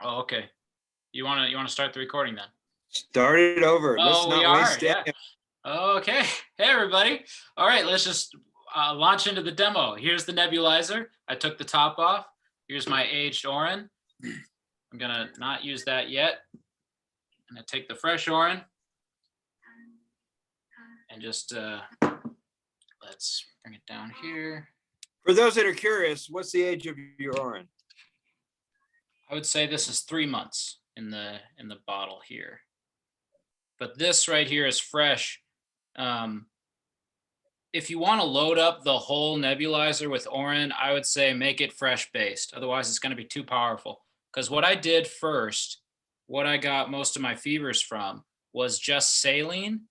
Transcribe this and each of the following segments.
Oh, okay. You wanna start the recording then? Start it over. Let's Oh, we not are, waste yeah. it. Okay. Hey, everybody. All right, let's just launch into the demo. Here's the nebulizer. I took the top off. Here's my aged Orin. I'm gonna not use that yet. I'm gonna take the fresh Orin and just let's bring it down here. For those that are curious, what's the age of your Orin? I would say this is 3 months in the bottle here, but this right here is fresh. If you want to load up the whole nebulizer with Orin, I would say make it fresh based. Otherwise, it's going to be too powerful. Because what I did first, what I got most of my fevers from, was just saline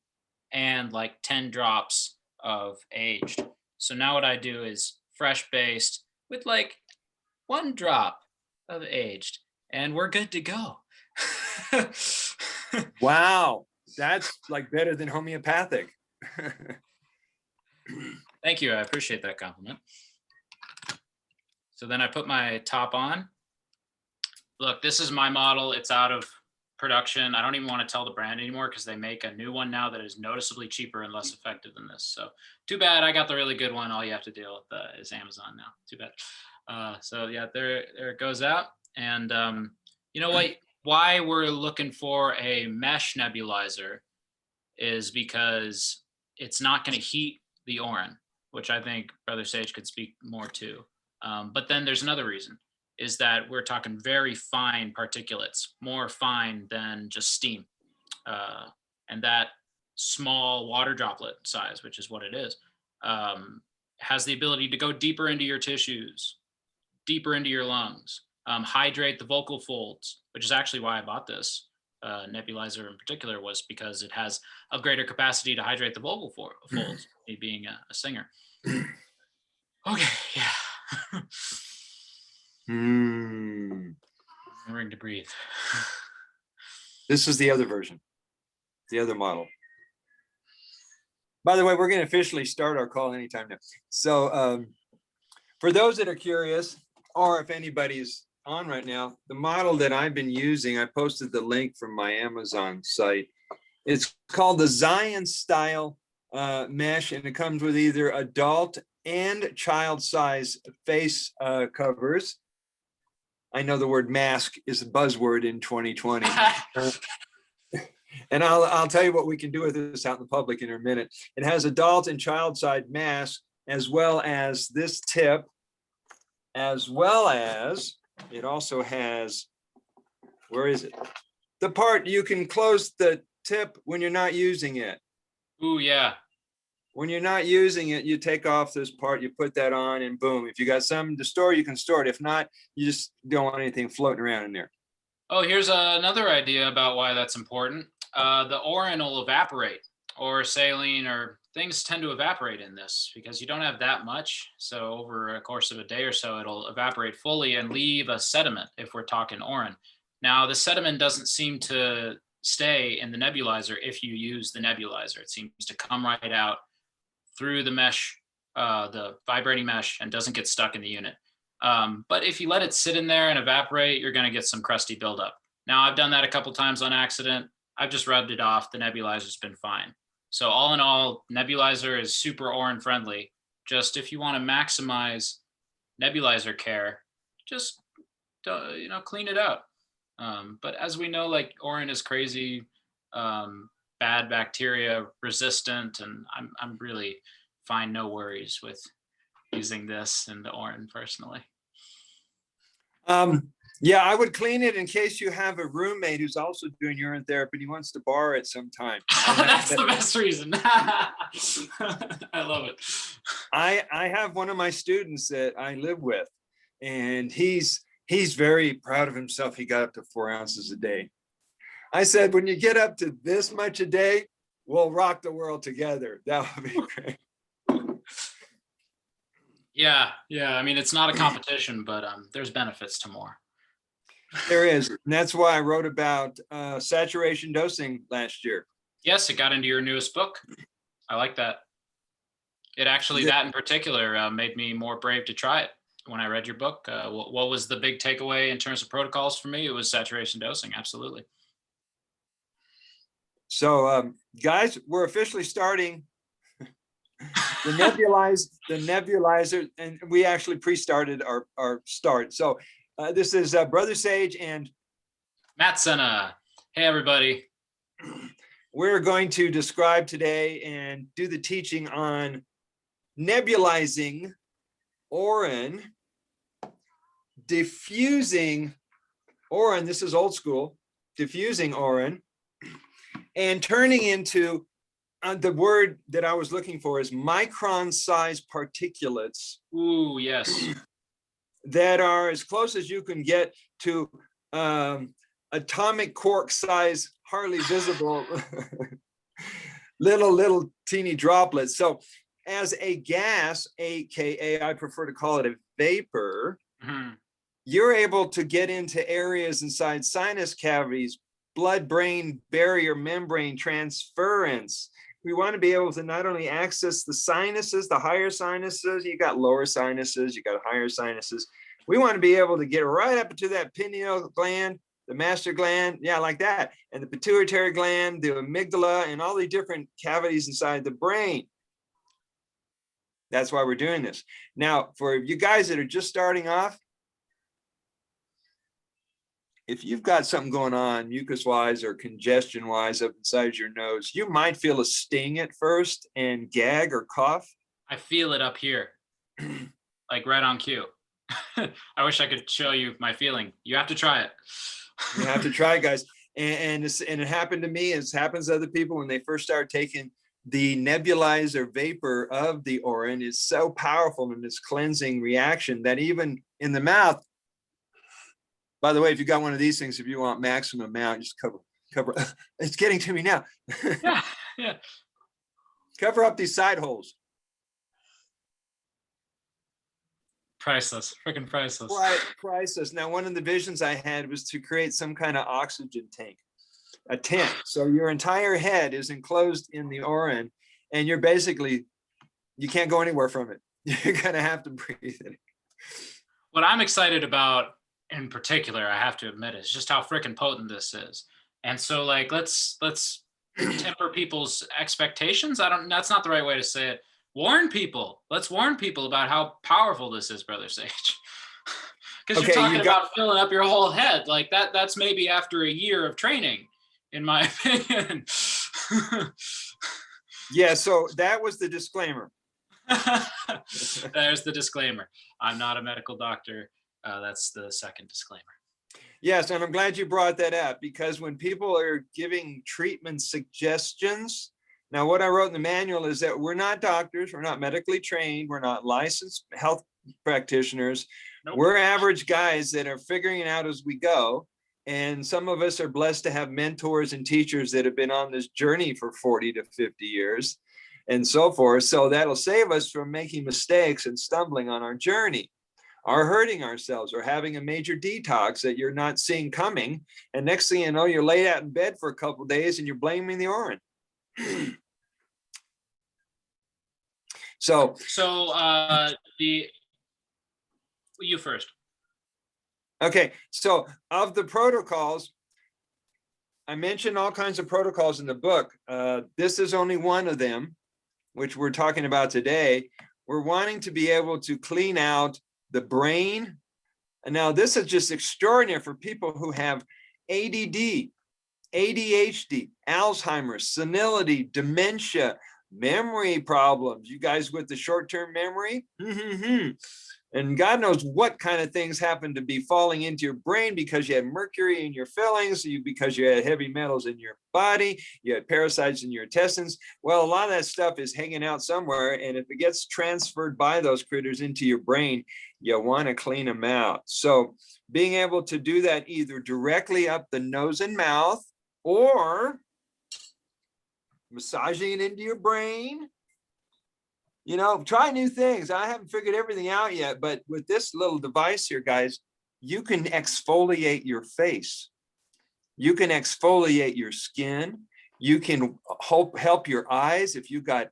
and like 10 drops of aged. So now what I do is fresh based with like 1 drop of aged, and we're good to go. Wow, that's like better than homeopathic. Thank you. I appreciate that compliment. So then I put my top on. Look, this is my model. It's out of production. I don't even want to tell the brand anymore because they make a new one now that is noticeably cheaper and less effective than this. So too bad. I got the really good one. All you have to deal with is Amazon now. Too bad. So yeah, there it goes out. And you know what? Why we're looking for a mesh nebulizer is because it's not going to heat the Orin, which I think Brother Sage could speak more to. But then there's another reason, is that we're talking very fine particulates, more fine than just steam. And that small water droplet size, which is what it is, has the ability to go deeper into your tissues, deeper into your lungs, hydrate the vocal folds, which is actually why I bought this nebulizer in particular, was because it has a greater capacity to hydrate the vocal folds, me being a singer. Okay, yeah. Remembering to breathe. This is the other version, the other model. By the way, we're going to officially start our call anytime now. So for those that are curious, or if anybody's on right now, the model that I've been using, I posted the link from my Amazon site. It's called the Zion style mesh, and it comes with either adult and child size face covers. I know the word mask is a buzzword in 2020. And I'll tell you what we can do with this out in the public in a minute. It has adult and child side mask, as well as this tip, as well as it also has, where is it? The part you can close the tip when you're not using it. Ooh, yeah. When you're not using it, you take off this part, you put that on, and boom. If you got something to store, you can store it. If not, you just don't want anything floating around in there. Oh, here's another idea about why that's important. The Orin will evaporate, or saline, or things tend to evaporate in this because you don't have that much. So over a course of a day or so, it'll evaporate fully and leave a sediment if we're talking Orin. Now, the sediment doesn't seem to stay in the nebulizer if you use the nebulizer. It seems to come right out through the mesh, the vibrating mesh, and doesn't get stuck in the unit. But if you let it sit in there and evaporate, you're going to get some crusty buildup. Now, I've done that a couple times on accident. I've just rubbed it off. The nebulizer's been fine. So all in all, nebulizer is super Orin friendly. Just if you want to maximize nebulizer care, just clean it out. But as we know, like Orin is crazy, bad bacteria resistant, and I'm really find no worries with using this in the Orin personally. Yeah, I would clean it in case you have a roommate who's also doing urine therapy and he wants to borrow it sometime. That's the best reason. I love it. I have one of my students that I live with, and he's very proud of himself. He got up to 4 ounces a day. I said, when you get up to this much a day, we'll rock the world together. That would be great. Yeah. I mean, it's not a competition, but there's benefits to more. There is. And that's why I wrote about saturation dosing last year. Yes, it got into your newest book. I like that. It actually, that in particular, made me more brave to try it. when I read your book. What was the big takeaway in terms of protocols for me? It was saturation dosing. Absolutely. So, guys, we're officially starting the nebulizer, and we actually pre-started our start. So this is Brother Sage and Matt Sena. Hey, everybody. We're going to describe today and do the teaching on nebulizing Orin, diffusing Orin, this is old school, diffusing Orin, and turning into the word that I was looking for is micron-sized particulates. Ooh, yes. That are as close as you can get to atomic quark size, hardly visible little teeny droplets. So as a gas, AKA, I prefer to call it a vapor, you're able to get into areas inside sinus cavities, blood-brain barrier membrane transference. We want to be able to not only access the sinuses, the higher sinuses, you got lower sinuses, you got higher sinuses. We want to be able to get right up to that pineal gland, the master gland, yeah, like that, and the pituitary gland, the amygdala, and all the different cavities inside the brain. That's why we're doing this. Now, for you guys that are just starting off, if you've got something going on mucus-wise or congestion-wise up inside your nose, you might feel a sting at first and gag or cough. I feel it up here, like right on cue. I wish I could show you my feeling. You have to try it. You have to try it, guys. And it happened to me. It happens to other people when they first start taking the nebulizer vapor of the Orin. Is so powerful in this cleansing reaction that even in the mouth. By the way, if you got one of these things, if you want maximum amount, just cover. It's getting to me now. Yeah. Cover up these side holes. Priceless, freaking priceless. Priceless. Now, one of the visions I had was to create some kind of oxygen tank, a tent. So your entire head is enclosed in the Orin, and you're basically, you can't go anywhere from it. You're gonna have to breathe it. What I'm excited about in particular, I have to admit, is just how freaking potent this is. And so, like, let's temper people's expectations. That's not the right way to say it. Let's warn people about how powerful this is, Brother Sage. Because you're talking about filling up your whole head. Like that's maybe after a year of training, in my opinion. Yeah, so that was the disclaimer. There's the disclaimer. I'm not a medical doctor. That's the second disclaimer. Yes, and I'm glad you brought that up, because when people are giving treatment suggestions, now what I wrote in the manual is that we're not doctors, we're not medically trained, we're not licensed health practitioners. Nope. We're average guys that are figuring it out as we go. And some of us are blessed to have mentors and teachers that have been on this journey for 40 to 50 years and so forth. So that'll save us from making mistakes and stumbling on our journey, or hurting ourselves, or having a major detox that you're not seeing coming. And next thing you know, you're laid out in bed for a couple of days and you're blaming the Orin. So you first. Okay, so of the protocols, I mentioned all kinds of protocols in the book. This is only one of them, which we're talking about today. We're wanting to be able to clean out the brain. And now this is just extraordinary for people who have ADD, ADHD, Alzheimer's, senility, dementia, memory problems. You guys with the short-term memory? And God knows what kind of things happen to be falling into your brain because you had mercury in your fillings, because you had heavy metals in your body, you had parasites in your intestines. Well, a lot of that stuff is hanging out somewhere, and if it gets transferred by those critters into your brain, you want to clean them out. So being able to do that either directly up the nose and mouth, or massaging it into your brain. You know, try new things. I haven't figured everything out yet, but with this little device here, guys, you can exfoliate your face. You can exfoliate your skin. You can help your eyes if you got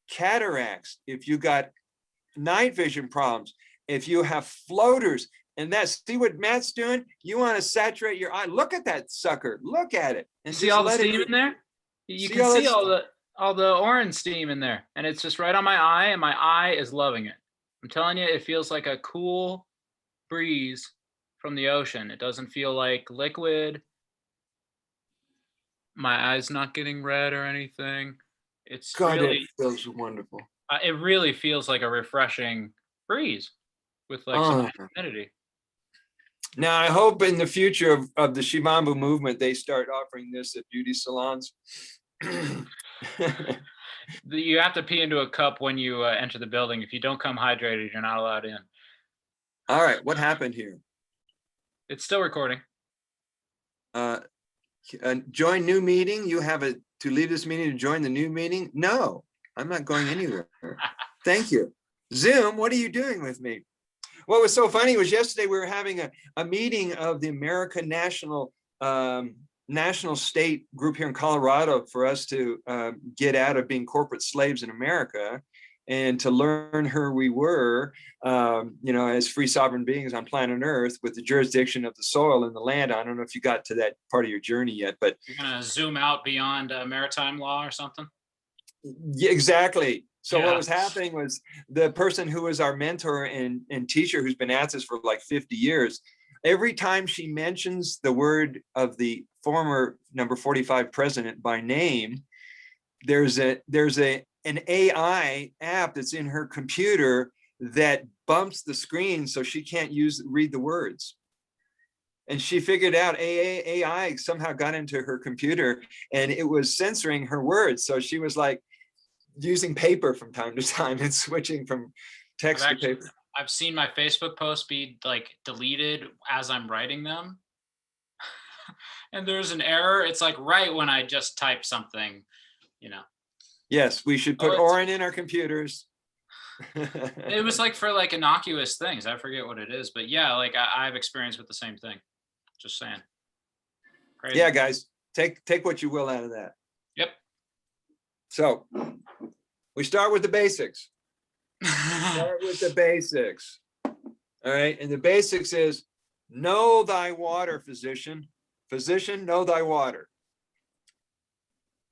cataracts, if you got night vision problems. if you have floaters, and see what Matt's doing? You want to saturate your eye. Look at that sucker. Look at it. You And see just all the let it steam in there? You See can all see that all the orange steam in there, and it's just right on my eye, and my eye is loving it. I'm telling you, it feels like a cool breeze from the ocean. It doesn't feel like liquid. My eye's not getting red or anything. It's God, it really, feels wonderful. it really feels like a refreshing breeze with like some Oh. humidity. Now, I hope in the future of the Shivambu movement, they start offering this at beauty salons. You have to pee into a cup when you enter the building. If you don't come hydrated, you're not allowed in. All right, what happened here? It's still recording. Join new meeting. You have to leave this meeting to join the new meeting? No, I'm not going anywhere. Thank you. Zoom, what are you doing with me? What was so funny was yesterday we were having a meeting of the American National State group here in Colorado for us to get out of being corporate slaves in America and to learn who we were, as free sovereign beings on planet Earth with the jurisdiction of the soil and the land. I don't know if you got to that part of your journey yet, but you're gonna zoom out beyond maritime law or something. Yeah, exactly. So Yeah. what was happening was the person who was our mentor and teacher, who's been at this for like 50 years, every time she mentions the word of the former number 45 president by name, there's an AI app that's in her computer that bumps the screen so she can't read the words. And she figured out AI somehow got into her computer and it was censoring her words. So she was like using paper from time to time and switching from text to paper. I've seen my Facebook posts be like deleted as I'm writing them. And there's an error. It's like right when I just type something, Yes, we should put Orin in our computers. It was like for like innocuous things. I forget what it is, but yeah, like I have experience with the same thing. Just saying. Crazy. Yeah, guys, take what you will out of that. Yep. So we start with the basics. Start with the basics. All right. And the basics is know thy water, physician. Physician, know thy water.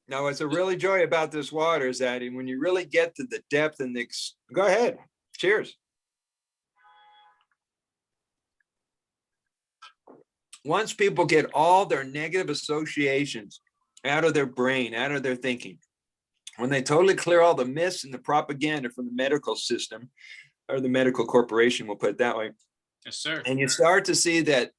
Now, what's a really joy about this water is that when you really get to the depth and go ahead. Cheers. Once people get all their negative associations out of their brain, out of their thinking, when they totally clear all the myths and the propaganda from the medical system or the medical corporation, we'll put it that way. Yes, sir. And you start to see that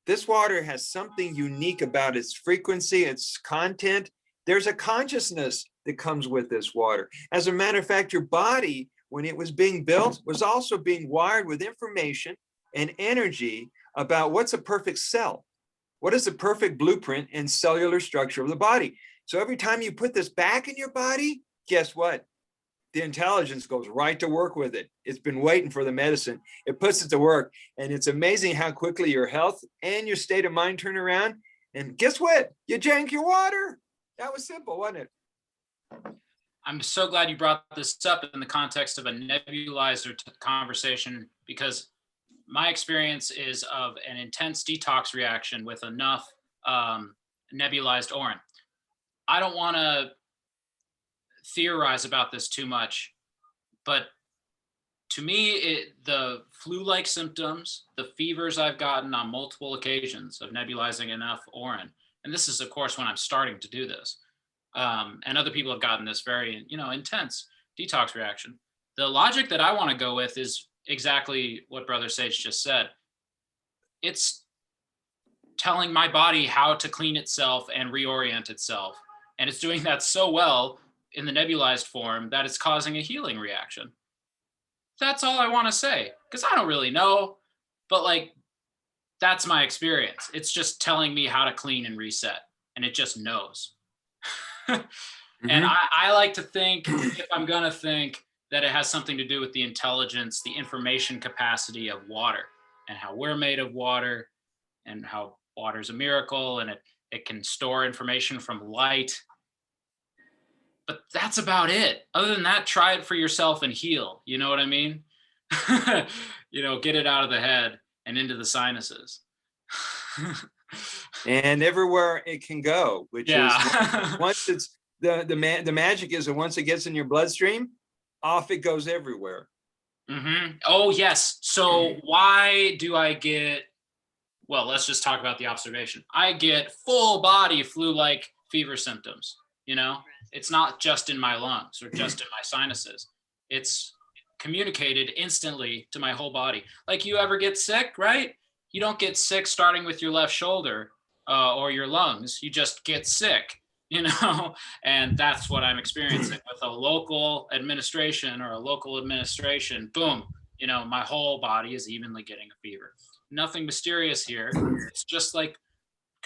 this water has something unique about its frequency, its content. There's a consciousness that comes with this water. As a matter of fact, your body, when it was being built, was also being wired with information and energy about what's a perfect cell. What is the perfect blueprint and cellular structure of the body? So every time you put this back in your body, guess what? The intelligence goes right to work with it. It's been waiting for the medicine. It puts it to work. And it's amazing how quickly your health and your state of mind turn around. And guess what? You drank your water. That was simple, wasn't it? I'm so glad you brought this up in the context of a nebulizer conversation, because my experience is of an intense detox reaction with enough nebulized Orin. I don't want to theorize about this too much, but to me, the flu-like symptoms, the fevers I've gotten on multiple occasions of nebulizing enough Orin, and this is, of course, when I'm starting to do this, and other people have gotten this very, intense detox reaction. The logic that I want to go with is exactly what Brother Sage just said. It's telling my body how to clean itself and reorient itself. And it's doing that so well in the nebulized form that it's causing a healing reaction. That's all I want to say, because I don't really know, but that's my experience. It's just telling me how to clean and reset, and it just knows. And I like to think, if I'm going to think, that it has something to do with the intelligence, the information capacity of water, and how we're made of water, and how water is a miracle, and it can store information from light. But that's about it. Other than that, try it for yourself and heal. You know what I mean? Get it out of the head and into the sinuses. And everywhere it can go, which is Yeah. once it's the magic is that once it gets in your bloodstream, off it goes everywhere. Oh, yes. So why do I get, well, let's just talk about the observation. I get full body flu-like fever symptoms. It's not just in my lungs or just in my sinuses. It's communicated instantly to my whole body. Like, you ever get sick, right? You don't get sick starting with your left shoulder or your lungs. You just get sick, and that's what I'm experiencing with a local administration or a local administration. Boom, my whole body is evenly getting a fever. Nothing mysterious here. It's just like,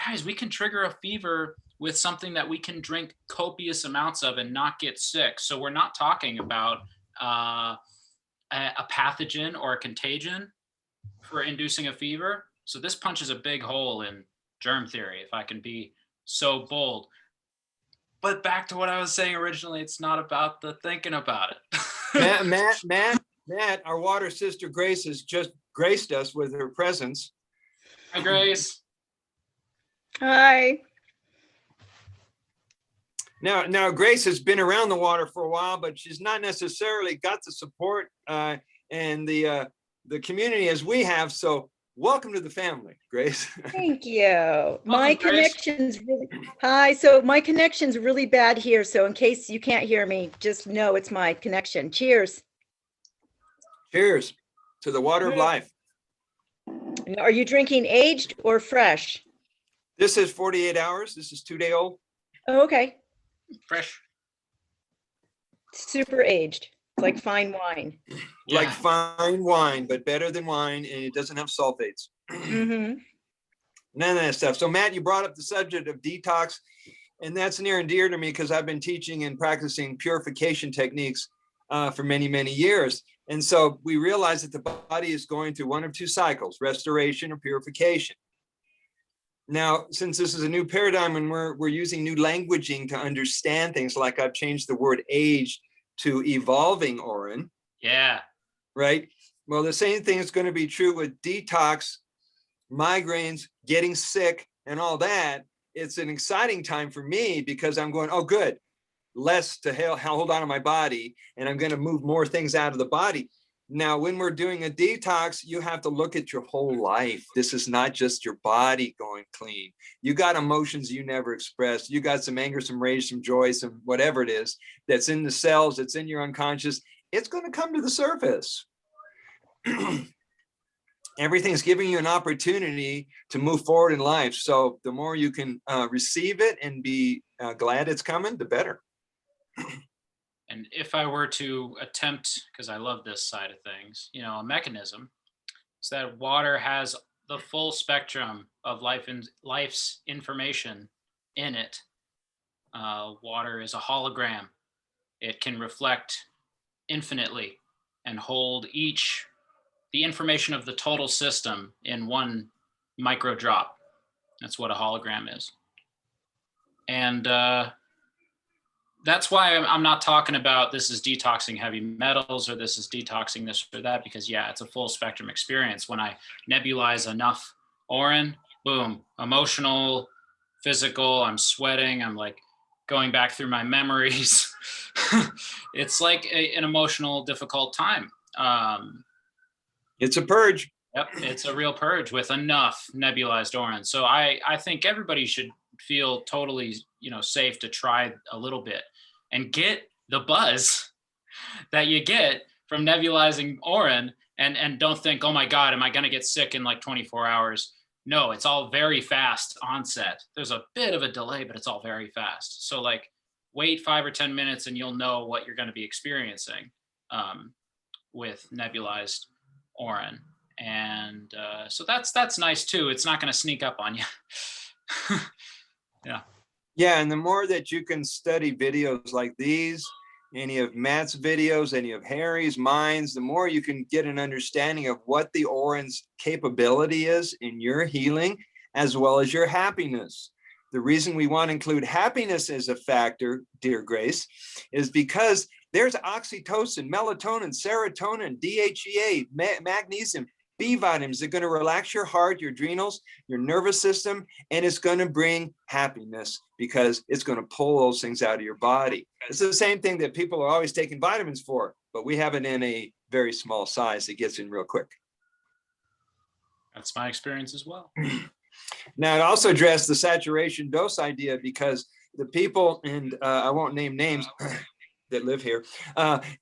guys, we can trigger a fever with something that we can drink copious amounts of and not get sick. So we're not talking about a pathogen or a contagion for inducing a fever. So this punches a big hole in germ theory, if I can be so bold. But back to what I was saying originally, it's not about the thinking about it. Matt, our water sister Grace has just graced us with her presence. Hi, Grace. Hi. Now Grace has been around the water for a while, but she's not necessarily got the support and the community as we have. So welcome to the family, Grace. Thank you. Welcome, Grace. Hi. So my connection's really bad here. So in case you can't hear me, just know it's my connection. Cheers. Cheers to the water of life. Are you drinking aged or fresh? This is 48 hours. This is 2-day-old. Oh, okay. Fresh. Super aged, like fine wine. Like fine wine, but better than wine, and it doesn't have sulfates. Mm-hmm. None of that stuff. So Matt, you brought up the subject of detox, and that's near and dear to me because I've been teaching and practicing purification techniques for many, many years. And so we realize that the body is going through one of two cycles, restoration or purification. Now, since this is a new paradigm and we're using new languaging to understand things, like I've changed the word age to evolving, Orin. Yeah. Right? Well, the same thing is going to be true with detox, migraines, getting sick, and all that. It's an exciting time for me because I'm going, oh, good, less to hold on to my body, and I'm going to move more things out of the body. Now, when we're doing a detox, you have to look at your whole life. This is not just your body going clean. You got emotions you never expressed. You got some anger, some rage, some joy, some whatever it is that's in the cells, that's in your unconscious. It's going to come to the surface. Everything's giving you an opportunity to move forward in life. So the more you can receive it and be glad it's coming, the better. And if I were to attempt, because I love this side of things, a mechanism, is that water has the full spectrum of life's information in it. Water is a hologram. It can reflect infinitely and hold the information of the total system in one micro drop. That's what a hologram is. And that's why I'm not talking about this is detoxing heavy metals or this is detoxing this or that, because it's a full spectrum experience. When I nebulize enough Orin, boom, emotional, physical, I'm sweating, I'm like going back through my memories. It's like an emotional, difficult time. It's a purge. Yep, it's a real purge with enough nebulized Orin. So I think everybody should feel totally, safe to try a little bit and get the buzz that you get from nebulizing Orin, and don't think, oh my God, am I going to get sick in like 24 hours? No, it's all very fast onset. There's a bit of a delay, but it's all very fast. So like wait 5 or 10 minutes and you'll know what you're going to be experiencing with nebulized Orin. And so that's nice too. It's not going to sneak up on you. Yeah, and the more that you can study videos like these, any of Matt's videos, any of Harry's, mine's, the more you can get an understanding of what the Orin's capability is in your healing, as well as your happiness. The reason we want to include happiness as a factor, dear Grace, is because There's oxytocin, melatonin, serotonin, DHEA, magnesium, B vitamins that are going to relax your heart, your adrenals, your nervous system, and it's going to bring happiness because it's going to pull those things out of your body. It's the same thing that people are always taking vitamins for, but we have it in a very small size that gets in real quick. That's my experience as well. Now, it also addressed the saturation dose idea because the people, and I won't name names that live here,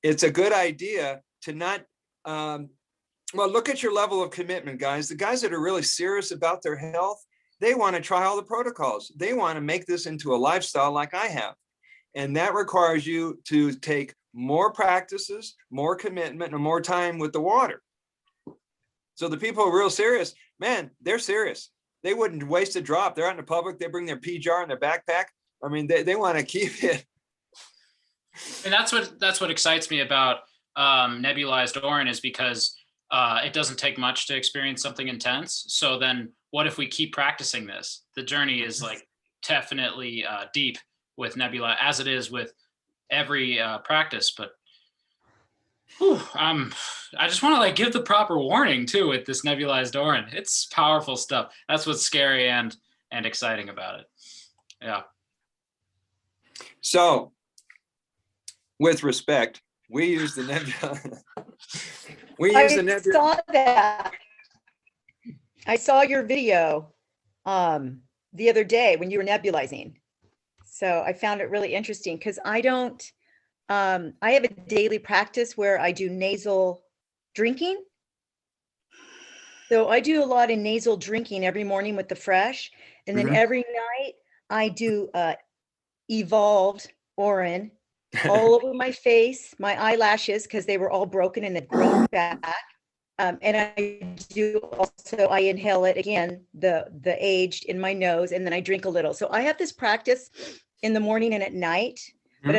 it's a good idea to not, well, look at your level of commitment, guys. The guys that are really serious about their health, they want to try all the protocols. They want to make this into a lifestyle like I have. And that requires you to take more practices, more commitment, and more time with the water. So the people who are real serious, man, they're serious. They wouldn't waste a drop. They're out in the public. They bring their pee jar in their backpack. I mean, they want to keep it. And that's what excites me about nebulized Orin is because it doesn't take much to experience something intense. So then what if we keep practicing this? The journey is like definitely deep with nebula as it is with every practice, but I just want to like give the proper warning too with this nebulized Orin. It's powerful stuff. That's what's scary and exciting about it. Yeah. So with respect, we use the nebula. Saw that. I saw your video the other day when you were nebulizing. So I found it really interesting because I have a daily practice where I do nasal drinking. So I do a lot of nasal drinking every morning with the fresh. And then every night I do evolved Orin all over my face, my eyelashes, because they were all broken and they've grown back. And I inhale it again, the aged in my nose, and then I drink a little. So I have this practice in the morning and at night, but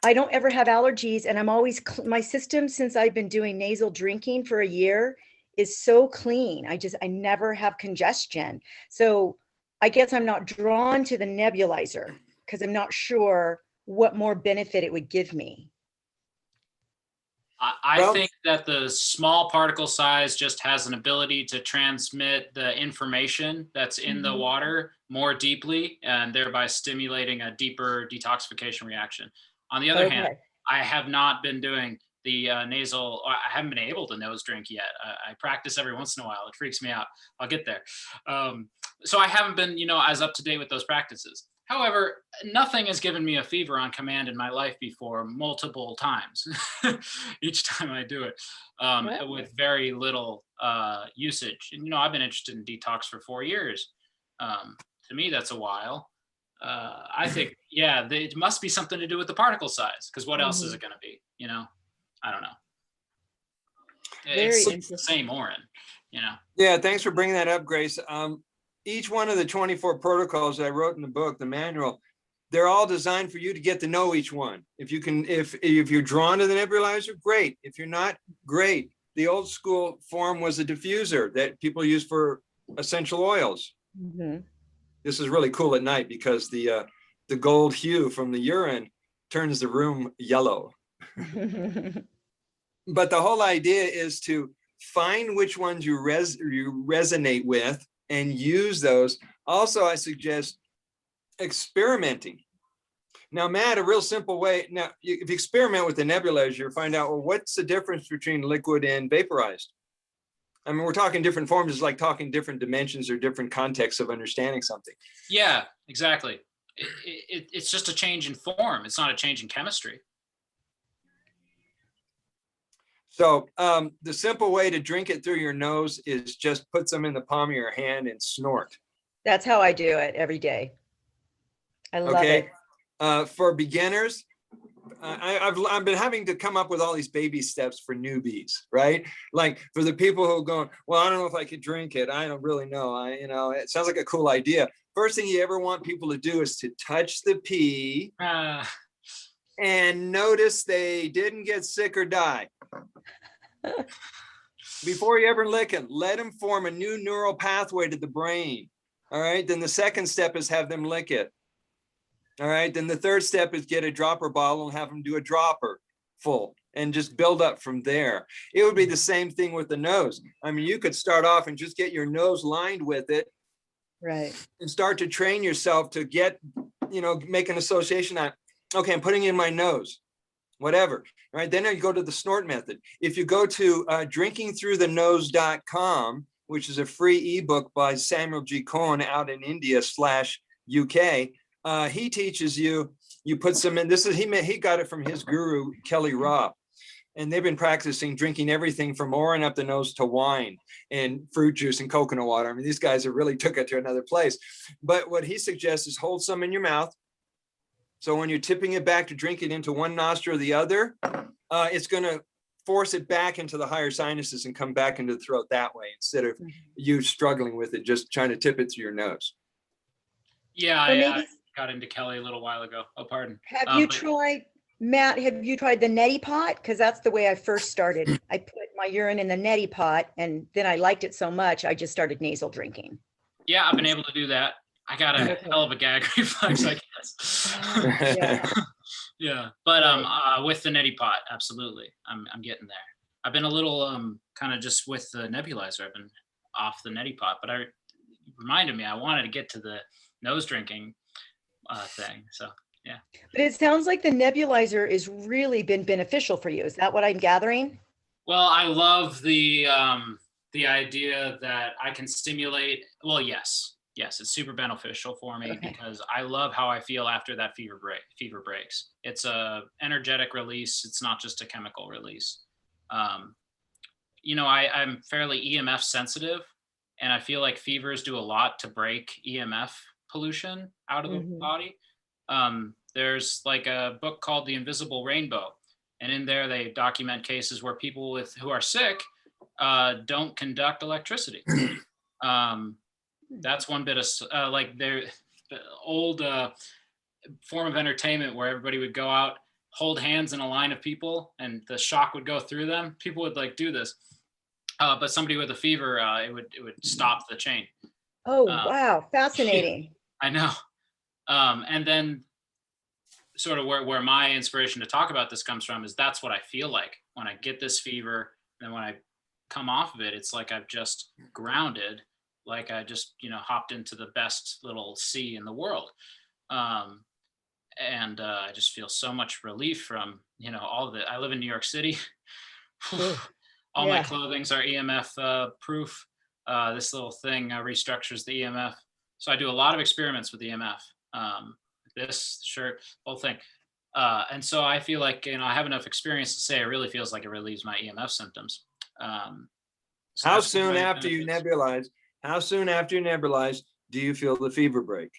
I don't ever have allergies. And I'm always, my system, since I've been doing nasal drinking for a year, is so clean. I never have congestion. So I guess I'm not drawn to the nebulizer because I'm not sure what more benefit it would give me. I think that the small particle size just has an ability to transmit the information that's in the water more deeply and thereby stimulating a deeper detoxification reaction. On the other hand, I have not been doing the nasal, I haven't been able to nose drink yet. I practice every once in a while. It freaks me out. I'll get there. So I haven't been, as up to date with those practices. However, nothing has given me a fever on command in my life before multiple times, each time I do it, with very little usage. And, I've been interested in detox for 4 years. To me, that's a while. I think, it must be something to do with the particle size, because what else is it going to be? I don't know. It's the same Orin, Yeah, thanks for bringing that up, Grace. Each one of the 24 protocols that I wrote in the book, the manual, they're all designed for you to get to know each one. If you're drawn to the nebulizer, great. If you're not, great. The old school form was a diffuser that people use for essential oils. This is really cool at night because the gold hue from the urine turns the room yellow. But the whole idea is to find which ones you resonate with and use those. Also, I suggest experimenting. Now, Matt, a real simple way. Now, if you experiment with the nebulizer, you find out, well, what's the difference between liquid and vaporized? I mean, we're talking different forms. It's like talking different dimensions or different contexts of understanding something. Yeah, exactly. It's just a change in form. It's not a change in chemistry. So the simple way to drink it through your nose is just put some in the palm of your hand and snort. That's how I do it every day. I love it. For beginners, I've been having to come up with all these baby steps for newbies, right? Like for the people who are going, well, I don't know if I could drink it. I don't really know. It sounds like a cool idea. First thing you ever want people to do is to touch the pee and notice they didn't get sick or die. Before you ever lick it, let them form a new neural pathway to the brain. All right. Then the second step is have them lick it. All right. Then the third step is get a dropper bottle and have them do a dropper full and just build up from there. It would be the same thing with the nose. I mean, you could start off and just get your nose lined with it. Right. And start to train yourself to get, make an association on, okay, I'm putting it in my nose, whatever. All right. Then I go to the snort method. If you go to drinkingthroughthenose.com, which is a free ebook by Samuel G. Cowan out in India /UK, he teaches you put some in. He got it from his guru, Kelly Robb. And they've been practicing drinking everything from Orin up the nose to wine and fruit juice and coconut water. I mean, these guys have really took it to another place. But what he suggests is hold some in your mouth. So when you're tipping it back to drink it into one nostril or the other, it's going to force it back into the higher sinuses and come back into the throat that way, instead of you struggling with it, just trying to tip it through your nose. Yeah, I got into Kelly a little while ago. Oh, pardon. Have you tried, Matt, have you tried the neti pot? Because that's the way I first started. I put my urine in the neti pot, and then I liked it so much, I just started nasal drinking. Yeah, I've been able to do that. I got a hell of a gag reflex, I guess. Yeah. Yeah, but with the neti pot, absolutely, I'm getting there. I've been a little kind of just with the nebulizer. I've been off the neti pot, but it reminded me I wanted to get to the nose drinking thing. So yeah. But it sounds like the nebulizer has really been beneficial for you. Is that what I'm gathering? Well, I love the idea that I can stimulate. Well, yes, it's super beneficial for me because I love how I feel after that fever breaks. It's a energetic release. It's not just a chemical release. I'm fairly EMF sensitive, and I feel like fevers do a lot to break EMF pollution out of the body. There's like a book called The Invisible Rainbow, and in there they document cases where people who are sick don't conduct electricity. That's one bit of like their old form of entertainment where everybody would go out, hold hands in a line of people, and the shock would go through them. People would like do this, but somebody with a fever, it would stop the chain. Oh, wow, fascinating. I know. And then sort of where my inspiration to talk about this comes from is that's what I feel like when I get this fever. And when I come off of it, it's like I've just grounded, like I just, hopped into the best little sea in the world. And I just feel so much relief from, all of it. I live in New York City. All my clothings are EMF proof. This little thing restructures the EMF. So I do a lot of experiments with EMF. This shirt, whole thing. And so I feel like, I have enough experience to say it really feels like it relieves my EMF symptoms. So how soon after you nebulize do you feel the fever break?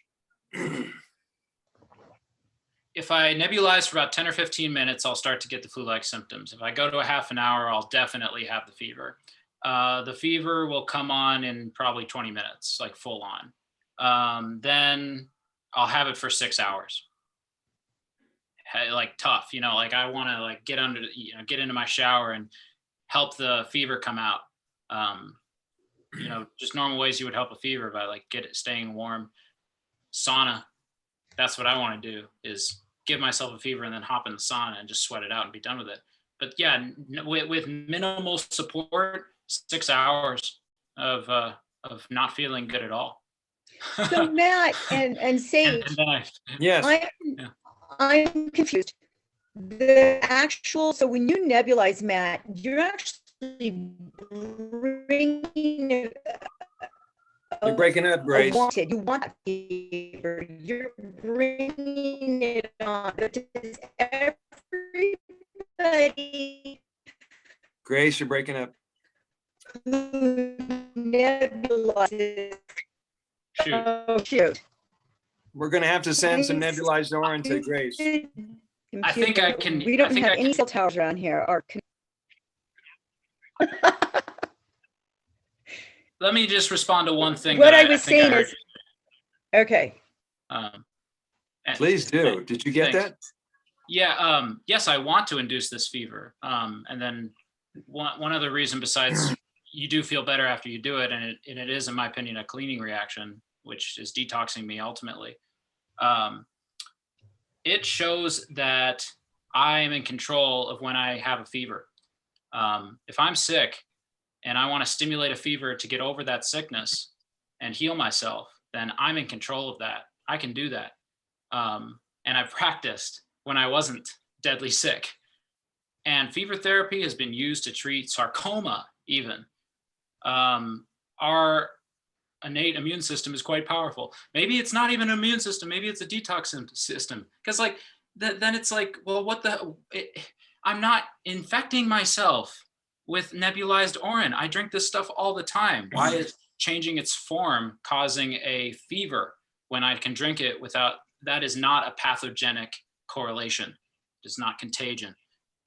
If I nebulize for about 10 or 15 minutes, I'll start to get the flu-like symptoms. If I go to a half an hour, I'll definitely have the fever. The fever will come on in probably 20 minutes, like full on. Then I'll have it for 6 hours. Like tough, like I want to like get under, get into my shower and help the fever come out. Just normal ways you would help a fever by like staying warm. Sauna. That's what I want to do, is give myself a fever and then hop in the sauna and just sweat it out and be done with it. But yeah, with minimal support, 6 hours of not feeling good at all. So Matt and Sage, yes, I'm confused. So when you nebulize, Matt, you're actually bringing you're breaking up, Grace. You want that fever. You're bringing it on. But does everybody, Grace, you're breaking up. who nebulizes, Shoot. oh shoot, We're going to have to send some nebulized Orin to Grace. I think I can. We don't have any cell towers around here. Let me just respond to one thing. What I was saying is, okay. Please do. Did you get that? Yeah. Yes, I want to induce this fever. And then one other reason besides you do feel better after you do it, and it is, in my opinion, a cleaning reaction, which is detoxing me ultimately. it shows that I am in control of when I have a fever. If I'm sick and I want to stimulate a fever to get over that sickness and heal myself, then I'm in control of that. I can do that. And I've practiced when I wasn't deadly sick. And fever therapy has been used to treat sarcoma even. Our innate immune system is quite powerful. Maybe it's not even an immune system. Maybe it's a detox system. Because like, then it's like, well, I'm not infecting myself with nebulized Orin. I drink this stuff all the time. Why is changing its form causing a fever when I can drink it without? That is not a pathogenic correlation. It's not contagion.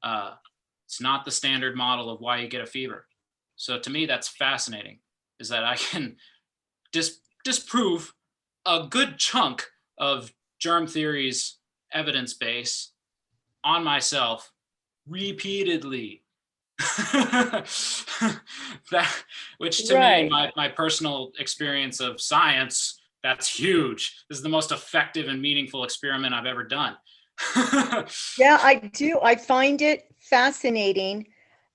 It's not the standard model of why you get a fever. So to me, that's fascinating, is that I can disprove a good chunk of germ theory's evidence base on myself repeatedly. Which to me, my personal experience of science, that's huge. This is the most effective and meaningful experiment I've ever done. Yeah, I do. I find it fascinating.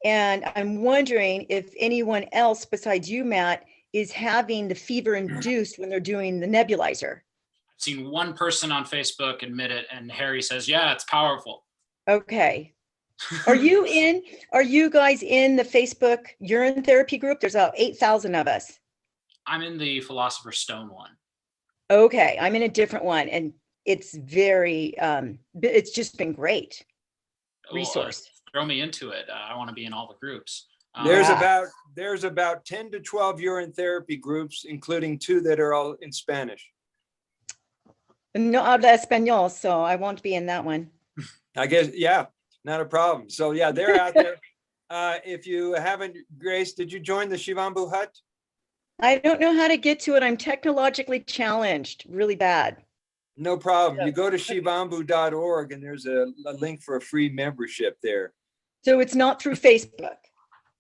And I'm wondering if anyone else besides you, Matt, is having the fever induced when they're doing the nebulizer. I've seen one person on Facebook admit it, and Harry says, yeah, it's powerful. Okay. Are you guys in the Facebook urine therapy group? There's about 8,000 of us. I'm in the Philosopher's Stone one. Okay. I'm in a different one, and it's very, it's just been great resource. Throw me into it. I want to be in all the groups. There's about 10 to 12 urine therapy groups, including 2 that are all in Spanish. No habla español, so I won't be in that one. I guess, yeah, not a problem. So yeah, they're out there. If you haven't, Grace, did you join the Shivambu Hut? I don't know how to get to it. I'm technologically challenged really bad. No problem. You go to shivambu.org and there's a link for a free membership there. So it's not through Facebook.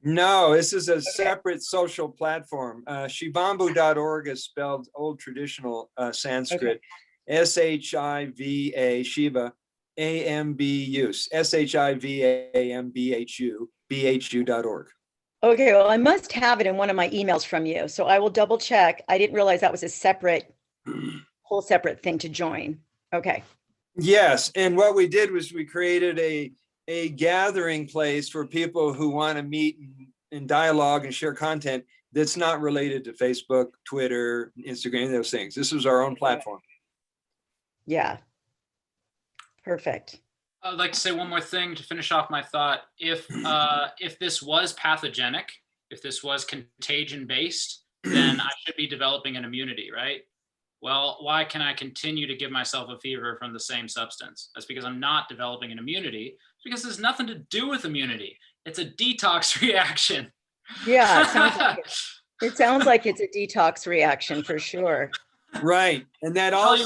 No, this is a separate social platform. Shivambu.org is spelled old traditional Sanskrit. S-H-I-V-A, Shiva, A-M-B-U, S-H-I-V-A-M-B-H-U, B-H-U.org. Okay, well, I must have it in one of my emails from you. So I will double check. I didn't realize that was a whole separate thing to join. Okay. Yes, and what we did was we created a gathering place for people who want to meet and dialogue and share content that's not related to Facebook, Twitter, Instagram, those things. This is our own platform. Yeah. Perfect. I'd like to say one more thing to finish off my thought. If this was pathogenic, if this was contagion based, then I should be developing an immunity, right? Well, why can I continue to give myself a fever from the same substance? That's because I'm not developing an immunity. It's because there's nothing to do with immunity. It's a detox reaction. Yeah, it sounds like it's a detox reaction for sure. Right. And that I'll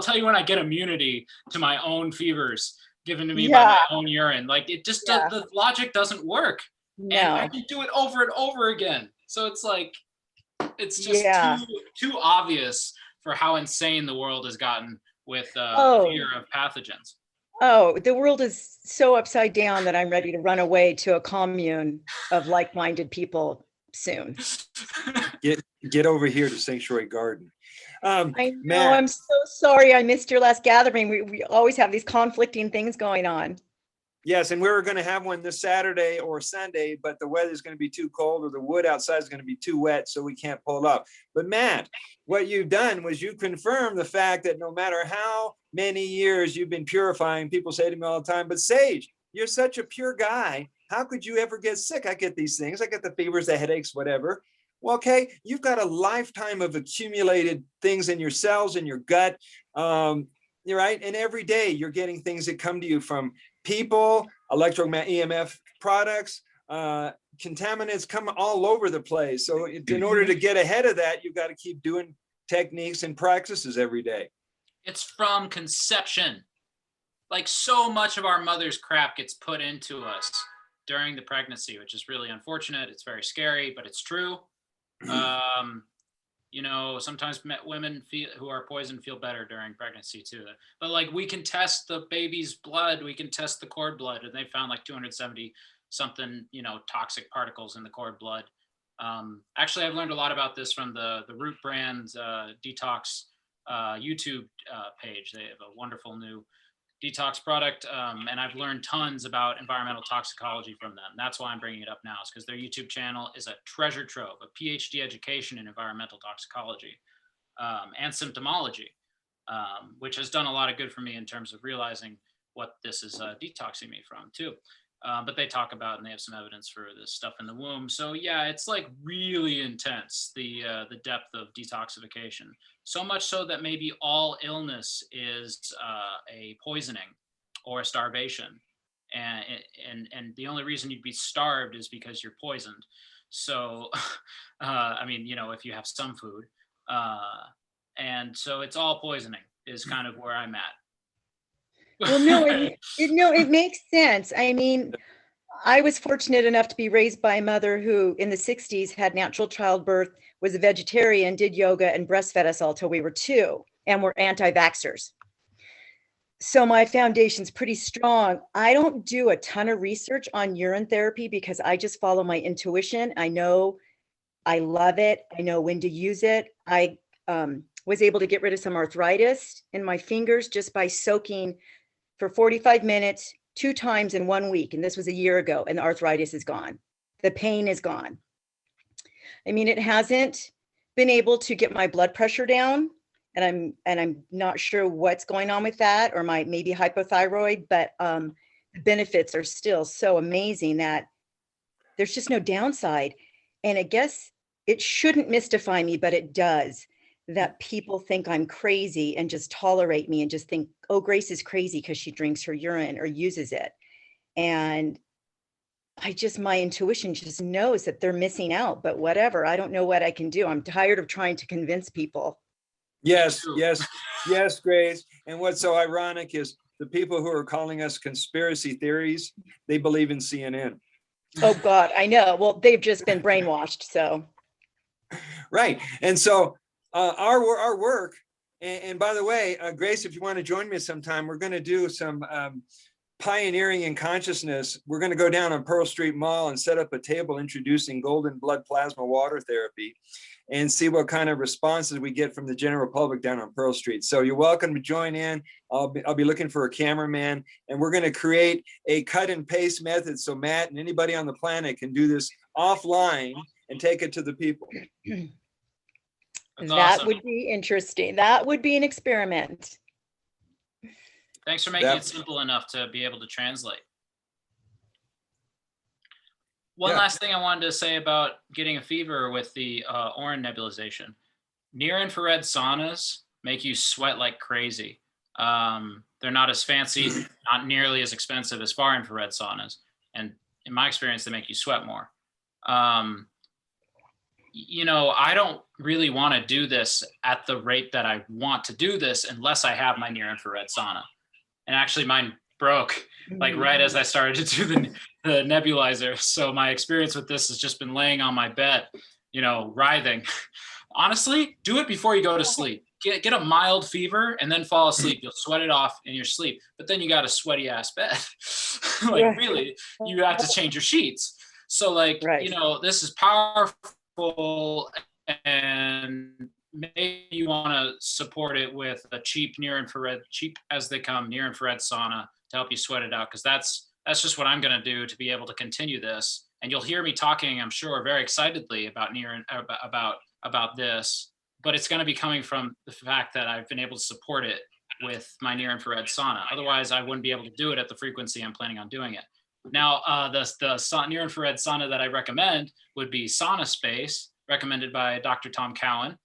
tell you when I get immunity to my own fevers given to me by my own urine. Like it just the logic doesn't work. No. And I can do it over and over again. So it's like it's just too obvious for how insane the world has gotten with fear of pathogens. Oh, the world is so upside down that I'm ready to run away to a commune of like-minded people soon. Get over here to Sanctuary Garden. I know, Matt, I'm so sorry I missed your last gathering. We always have these conflicting things going on. Yes, and we were going to have one this Saturday or Sunday, but the weather's going to be too cold or the wood outside is going to be too wet, so we can't pull up. But Matt, what you've done was you confirmed the fact that no matter how many years you've been purifying, people say to me all the time, but Sage, you're such a pure guy. How could you ever get sick? I get these things. I get the fevers, the headaches, whatever. Well, okay, you've got a lifetime of accumulated things in your cells, in your gut, you're right. And every day you're getting things that come to you from people, electromagnetic EMF products, contaminants come all over the place. So in order to get ahead of that, you've got to keep doing techniques and practices every day. It's from conception. Like so much of our mother's crap gets put into us during the pregnancy, which is really unfortunate. It's very scary, but it's true. You know, sometimes women who are poisoned feel better during pregnancy too. But like we can test the baby's blood, we can test the cord blood, and they found like 270 something, you know, toxic particles in the cord blood. Actually, I've learned a lot about this from the Root Brand detox YouTube page. They have a wonderful new detox product, and I've learned tons about environmental toxicology from them. That's why I'm bringing it up now, is because their YouTube channel is a treasure trove, a PhD education in environmental toxicology and symptomology, which has done a lot of good for me in terms of realizing what this is detoxing me from too. But they talk about, and they have some evidence for this stuff in the womb. So yeah, it's like really intense, the depth of detoxification. So much so that maybe all illness is a poisoning or a starvation, and the only reason you'd be starved is because you're poisoned. So, I mean, you know, if you have some food, and so it's all poisoning is kind of where I'm at. Well, no, it makes sense. I mean, I was fortunate enough to be raised by a mother who in the 60s had natural childbirth, was a vegetarian, did yoga, and breastfed us all till we were 2, and were anti-vaxxers. So my foundation's pretty strong. I don't do a ton of research on urine therapy because I just follow my intuition. I know I love it. I know when to use it. I was able to get rid of some arthritis in my fingers just by soaking for 45 minutes, 2 times in 1 week. And this was a year ago, and the arthritis is gone. The pain is gone. I mean, it hasn't been able to get my blood pressure down, and I'm not sure what's going on with that, or my maybe hypothyroid, but the benefits are still so amazing that there's just no downside. And I guess it shouldn't mystify me, but it does, that people think I'm crazy and just tolerate me and just think, oh, Grace is crazy because she drinks her urine or uses it. And my intuition just knows that they're missing out, but whatever, I don't know what I can do. I'm tired of trying to convince people. Yes, yes, yes, Grace. And what's so ironic is the people who are calling us conspiracy theories, they believe in CNN. Oh God, I know. Well, they've just been brainwashed, so. Right. And so our work, and by the way, Grace, if you want to join me sometime, we're going to do some pioneering in consciousness. We're going to go down on Pearl Street Mall and set up a table introducing golden blood plasma water therapy and see what kind of responses we get from the general public down on Pearl Street. So you're welcome to join in. I'll be looking for a cameraman, and we're going to create a cut and paste method so Matt and anybody on the planet can do this offline and take it to the people. That's That awesome. would be interesting. That would be an experiment. Thanks for making it simple enough to be able to translate. One last thing I wanted to say about getting a fever with the Orin nebulization. Near-infrared saunas make you sweat like crazy. They're not as fancy, not nearly as expensive as far-infrared saunas. And in my experience, they make you sweat more. You know, I don't really want to do this at the rate that I want to do this unless I have my near-infrared sauna. And actually mine broke like right as I started to do the nebulizer. So my experience with this has just been laying on my bed, you know, writhing. Honestly, do it before you go to sleep. Get a mild fever and then fall asleep. You'll sweat it off in your sleep, but then you got a sweaty ass bed. Like really, you have to change your sheets. So like, you know, this is powerful, and maybe you want to support it with a cheap as they come near-infrared sauna to help you sweat it out, because that's just what I'm going to do to be able to continue this. And you'll hear me talking, I'm sure, very excitedly about about this, but it's going to be coming from the fact that I've been able to support it with my near-infrared sauna. Otherwise, I wouldn't be able to do it at the frequency I'm planning on doing it. Now, the near-infrared sauna that I recommend would be Sauna Space, recommended by Dr. Tom Cowan.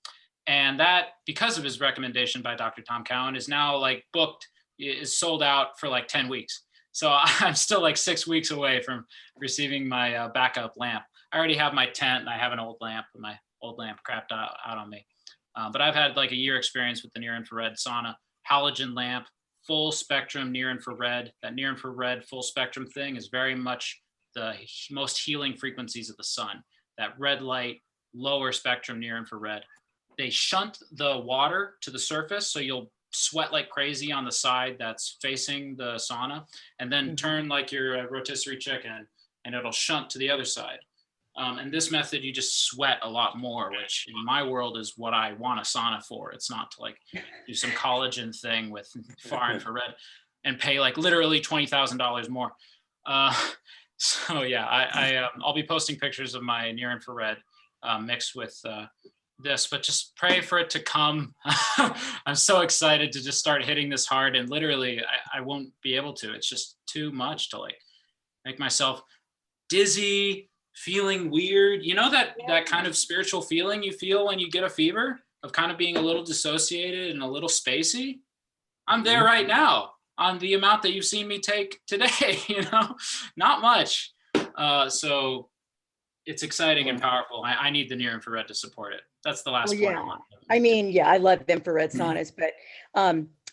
And that, because of his recommendation by Dr. Tom Cowan, is now like booked, is sold out for like 10 weeks. So I'm still like 6 weeks away from receiving my backup lamp. I already have my tent, and I have an old lamp, and my old lamp crapped out on me. But I've had like a year experience with the near-infrared sauna, halogen lamp, full spectrum near-infrared. That near-infrared full spectrum thing is very much the most healing frequencies of the sun. That red light, lower spectrum near-infrared. they shunt the water to the surface, so you'll sweat like crazy on the side that's facing the sauna, and then turn like your rotisserie chicken, and it'll shunt to the other side. And this method, you just sweat a lot more, which in my world is what I want a sauna for. It's not to like do some collagen thing with far infrared and pay like literally $20,000 more. So yeah, I'll be posting pictures of my near infrared mixed with this, but just pray for it to come. I'm so excited to just start hitting this hard, and literally I won't be able to. It's just too much to like make myself dizzy, feeling weird. You know that kind of spiritual feeling you feel when you get a fever, of kind of being a little dissociated and a little spacey? I'm there right now on the amount that you've seen me take today, not much. So it's exciting and powerful. I need the near infrared to support it. That's the last point I want. I mean, yeah, I love infrared saunas, but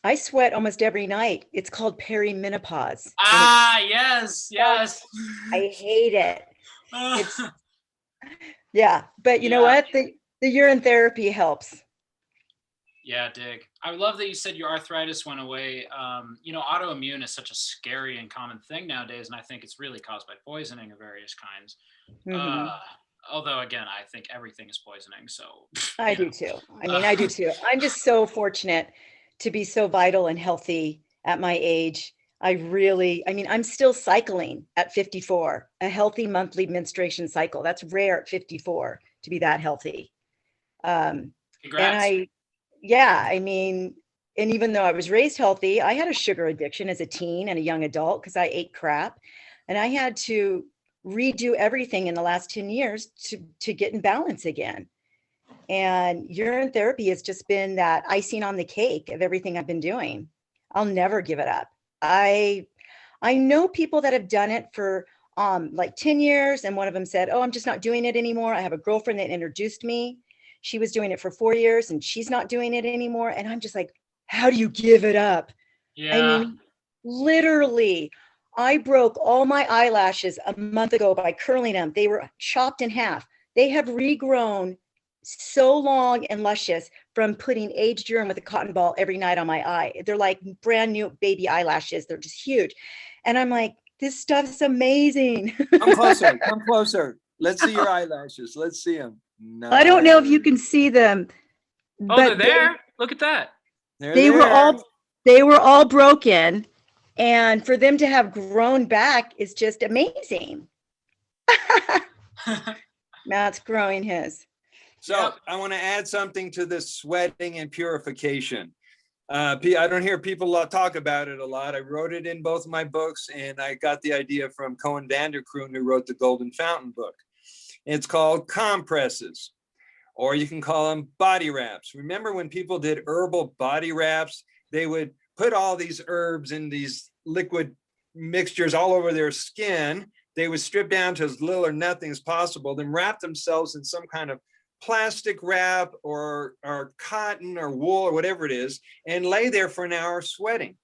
I sweat almost every night. It's called perimenopause. Yes. I hate it. It's yeah, but you know what? The urine therapy helps. Yeah, dig. I love that you said your arthritis went away. Autoimmune is such a scary and common thing nowadays, and I think it's really caused by poisoning of various kinds. Although, again, I think everything is poisoning. So I do too. I do too. I'm just so fortunate to be so vital and healthy at my age. I'm still cycling at 54, a healthy monthly menstruation cycle. That's rare at 54 to be that healthy. Congrats. And even though I was raised healthy, I had a sugar addiction as a teen and a young adult because I ate crap, and I had to redo everything in the last 10 years to get in balance again. And urine therapy has just been that icing on the cake of everything I've been doing. I'll never give it up. I know people that have done it for like 10 years, and one of them said, "Oh, I'm just not doing it anymore." I have a girlfriend that introduced me. She was doing it for 4 years and she's not doing it anymore. And I'm just like, how do you give it up? Yeah. I mean, literally, I broke all my eyelashes a month ago by curling them. They were chopped in half. They have regrown so long and luscious from putting aged urine with a cotton ball every night on my eye. They're like brand new baby eyelashes. They're just huge. And I'm like, this stuff's amazing. Come closer. Let's see your eyelashes. Let's see them. No. I don't know if you can see them. Oh, they're there. Look at that. They were all broken, and for them to have grown back is just amazing. Matt's growing his. So I want to add something to this sweating and purification. I don't hear people talk about it a lot. I wrote it in both my books, and I got the idea from Cowan who wrote the Golden Fountain book. It's called compresses, or you can call them body wraps. Remember when people did herbal body wraps, they would put all these herbs in these liquid mixtures all over their skin. They would strip down to as little or nothing as possible, then wrap themselves in some kind of plastic wrap or cotton or wool or whatever it is, and lay there for an hour sweating.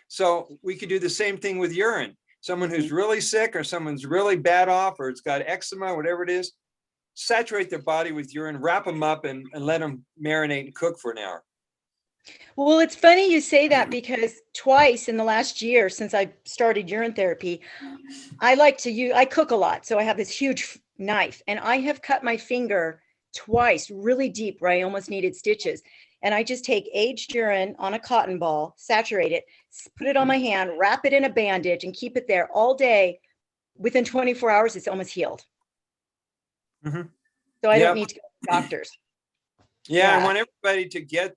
So we could do the same thing with urine. Someone who's really sick, or someone's really bad off, or it's got eczema, whatever it is, saturate their body with urine, wrap them up, and let them marinate and cook for an hour. Well, it's funny you say that, because twice in the last year since I started urine therapy, I cook a lot. So I have this huge knife, and I have cut my finger twice really deep where I almost needed stitches. And I just take aged urine on a cotton ball, saturate it, put it on my hand, wrap it in a bandage, and keep it there all day. Within 24 hours, it's almost healed. So I don't need to go to doctors. I want everybody to get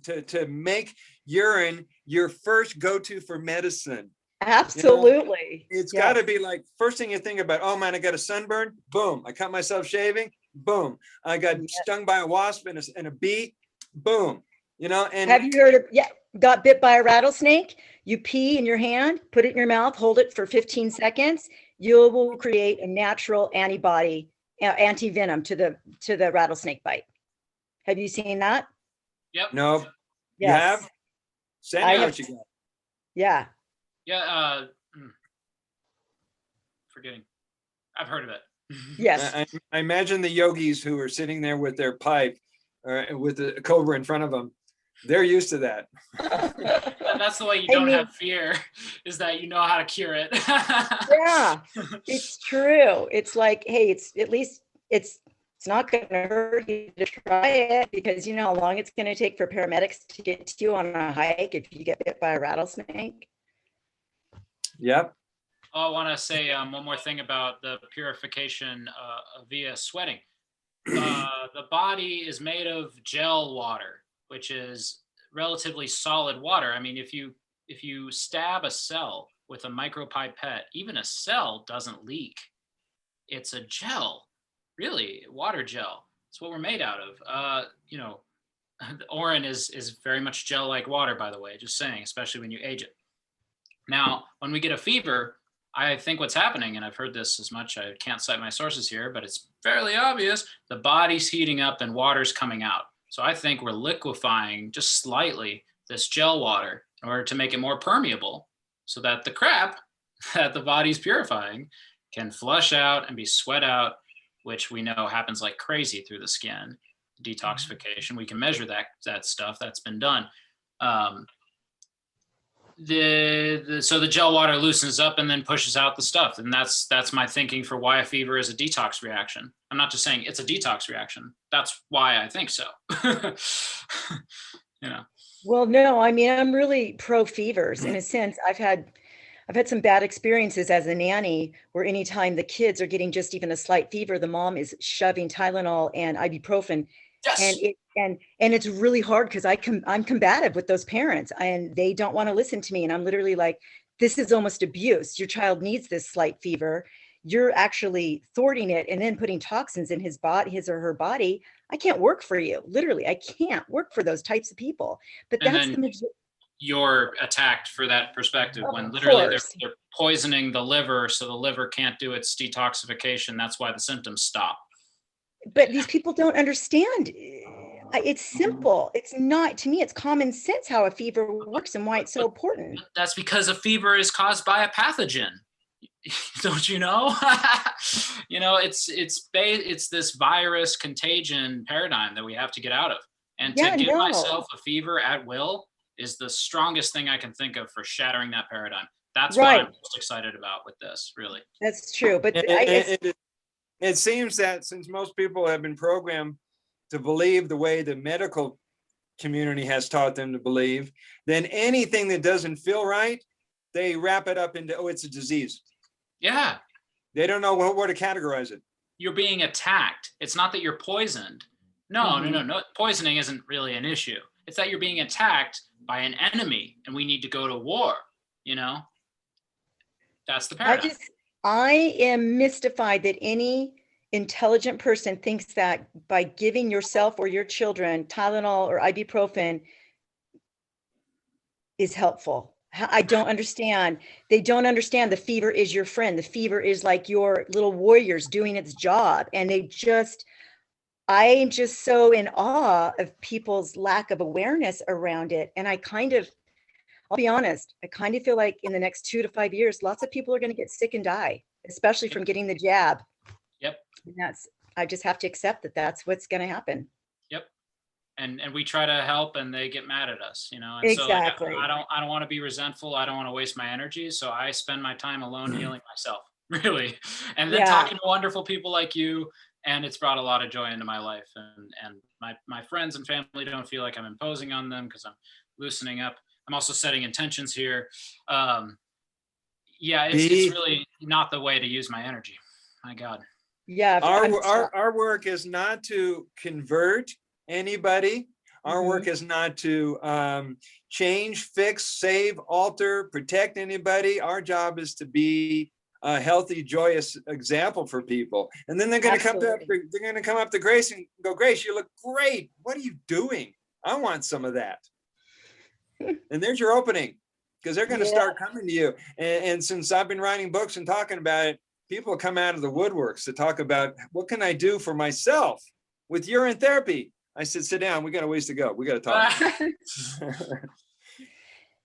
to make urine your first go-to for medicine. Absolutely. It's got to be like, first thing you think about, oh man, I got a sunburn, boom, I cut myself shaving, boom, I got stung by a wasp and a bee, boom, and have you heard of got bit by a rattlesnake? You pee in your hand, put it in your mouth, hold it for 15 seconds, you will create a natural antibody, anti-venom to the rattlesnake bite. Have you seen that? Yep. No. Yes. You have? Send me what you got. Yeah. Yeah. Forgetting. I've heard of it. Yes. I imagine the yogis who are sitting there with their pipe with a cobra in front of them, they're used to that. That's the way you I don't mean- have fear, is that you know how to cure it. Yeah, it's true. It's like, hey, it's at least it's not going to hurt you to try it, because you know how long it's going to take for paramedics to get to you on a hike if you get bit by a rattlesnake. Yep. Oh, I want to say one more thing about the purification via sweating. The body is made of gel water, which is relatively solid water. I mean, if you stab a cell with a micropipette, even a cell doesn't leak. It's a gel, really, water gel. It's what we're made out of. You know, Orin is very much gel-like water, by the way, just saying, especially when you age it. Now, when we get a fever, I think what's happening, and I've heard this as much, I can't cite my sources here, but it's fairly obvious, the body's heating up and water's coming out. So I think we're liquefying just slightly this gel water in order to make it more permeable, so that the crap that the body's purifying can flush out and be sweat out, which we know happens like crazy through the skin. Detoxification, we can measure that stuff. That's been done. So the gel water loosens up and then pushes out the stuff, and that's my thinking for why a fever is a detox reaction. I'm not just saying it's a detox reaction. That's why I think so. You know. Well, no, I mean, I'm really pro fevers in a sense. I've had some bad experiences as a nanny where anytime the kids are getting just even a slight fever, the mom is shoving Tylenol and ibuprofen. Yes. And it's really hard because I'm combative with those parents and they don't want to listen to me. And I'm literally like, this is almost abuse. Your child needs this slight fever. You're actually thwarting it and then putting toxins in his or her body. I can't work for you. Literally, I can't work for those types of people. But And that's then the majority. You're attacked for that perspective Of when literally course. they're poisoning the liver, so the liver can't do its detoxification. That's why the symptoms stop. But these people don't understand. It's simple. It's not, to me, it's common sense how a fever works and why it's so important. That's because a fever is caused by a pathogen. Don't you know? You know, it's this virus contagion paradigm that we have to get out of. And to give myself a fever at will is the strongest thing I can think of for shattering that paradigm. That's what I'm most excited about with this, really. That's true. But it seems that since most people have been programmed to believe the way the medical community has taught them to believe, then anything that doesn't feel right, they wrap it up into, oh, it's a disease. Yeah. They don't know where to categorize it. You're being attacked. It's not that you're poisoned. No. Poisoning isn't really an issue. It's that you're being attacked by an enemy and we need to go to war, you know? That's the paradigm. I am mystified that any intelligent person thinks that by giving yourself or your children Tylenol or ibuprofen is helpful. I don't understand. They don't understand the fever is your friend. The fever is like your little warriors doing its job. And I'm just so in awe of people's lack of awareness around it. And I'll be honest, I kind of feel like in the next 2 to 5 years, lots of people are going to get sick and die, especially from getting the jab. Yep. And I just have to accept that that's what's going to happen. Yep. And we try to help and they get mad at us, you know? And exactly. So I don't want to be resentful. I don't want to waste my energy. So I spend my time alone healing myself, really. And then talking to wonderful people like you. And it's brought a lot of joy into my life. And my friends and family don't feel like I'm imposing on them because I'm loosening up. I'm also setting intentions here. It's really not the way to use my energy. My God. Yeah. Our work is not to convert anybody. Our work is not to change, fix, save, alter, protect anybody. Our job is to be a healthy, joyous example for people. And then they're going to come up to Grace and go, Grace, you look great. What are you doing? I want some of that. And there's your opening, because they're going to start coming to you. And since I've been writing books and talking about it, people come out of the woodworks to talk about what can I do for myself with urine therapy. I said, sit down. We got a ways to go. We got to talk.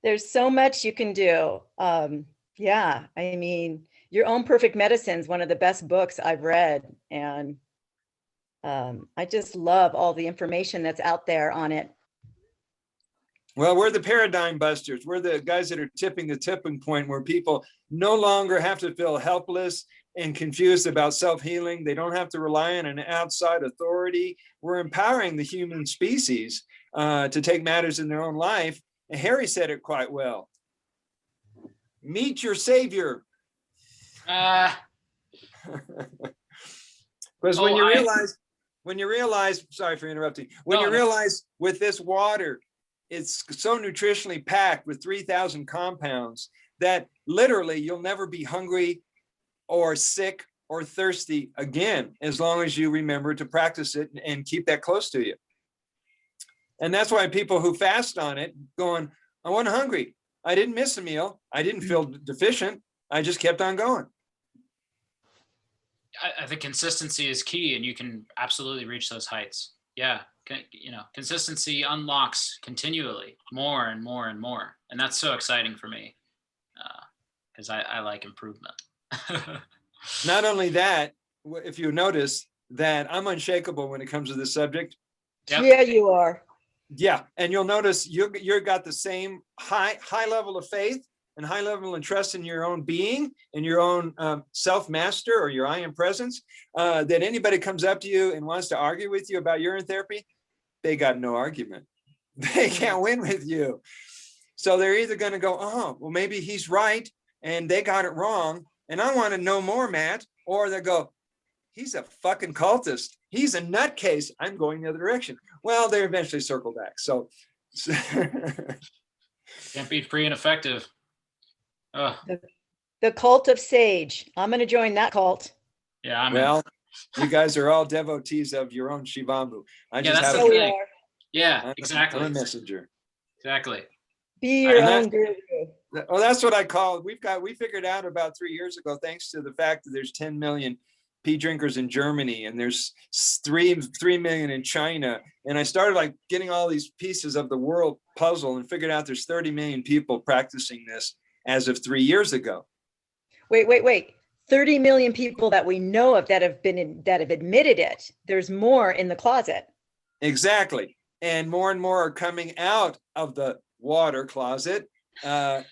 There's so much you can do. I mean, Your Own Perfect Medicine is one of the best books I've read. And I just love all the information that's out there on it. Well, we're the paradigm busters. We're the guys that are tipping the tipping point where people no longer have to feel helpless and confused about self-healing. They don't have to rely on an outside authority. We're empowering the human species to take matters in their own life. And Harry said it quite well. Meet your savior. Because when you realize, sorry for interrupting, when you realize with this water, it's so nutritionally packed with 3,000 compounds that literally you'll never be hungry or sick or thirsty again, as long as you remember to practice it and keep that close to you. And that's why people who fast on it going, I wasn't hungry. I didn't miss a meal. I didn't feel deficient. I just kept on going. I think consistency is key, and you can absolutely reach those heights. Yeah. Consistency unlocks continually more and more and more. And that's so exciting for me because I like improvement. Not only that, if you notice that I'm unshakable when it comes to this subject. Yep. Yeah, you are. Yeah. And you'll notice you've got the same high level of faith and high level of trust in your own being and your own self-master or your I am presence, that anybody comes up to you and wants to argue with you about urine therapy, they got no argument. They can't win with you. So they're either going to go, oh, well, maybe he's right and they got it wrong, and I want to know more, Matt. Or they go, he's a fucking cultist. He's a nutcase. I'm going the other direction. Well, they eventually circle back. So can't be free and effective. Oh. The cult of sage. I'm going to join that cult. Yeah. Well, you guys are all devotees of your own Shivambu. Yeah, exactly. I'm a messenger. Exactly. Be your own guru. Well, that's what I call it. We figured out about 3 years ago, thanks to the fact that there's 10 million pee drinkers in Germany and there's 3 million in China. And I started like getting all these pieces of the world puzzle and figured out there's 30 million people practicing this as of 3 years ago. Wait. 30 million people that we know of that have admitted it. There's more in the closet. Exactly. And more are coming out of the water closet and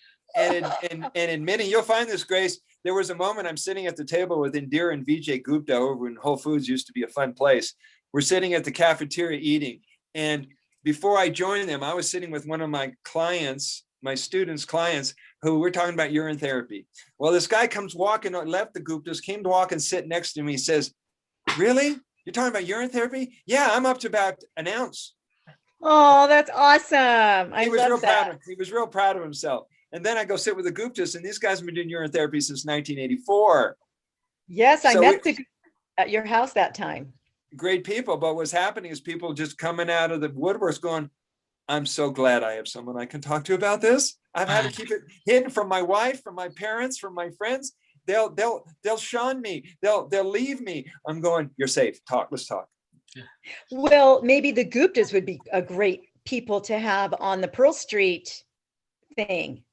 admitting. You'll find this, Grace. There was a moment I'm sitting at the table with Indira and Vijay Gupta over in Whole Foods, used to be a fun place. We're sitting at the cafeteria eating. And before I joined them, I was sitting with one of my clients, my students' clients, who we're talking about urine therapy. Well, this guy comes walking, left the Guptas, came to walk and sit next to me. He says, really? You're talking about urine therapy? Yeah, I'm up to about an ounce. Oh, that's awesome. I love that. He was real proud of himself. And then I go sit with the Guptas, and these guys have been doing urine therapy since 1984. Yes, I met the at your house that time. Great people. But what's happening is people just coming out of the woodworks going, I'm so glad I have someone I can talk to about this. I've had to keep it hidden from my wife, from my parents, from my friends. They'll shun me. They'll leave me. I'm going, you're safe. Let's talk. Well, maybe the Guptas would be a great people to have on the Pearl Street thing.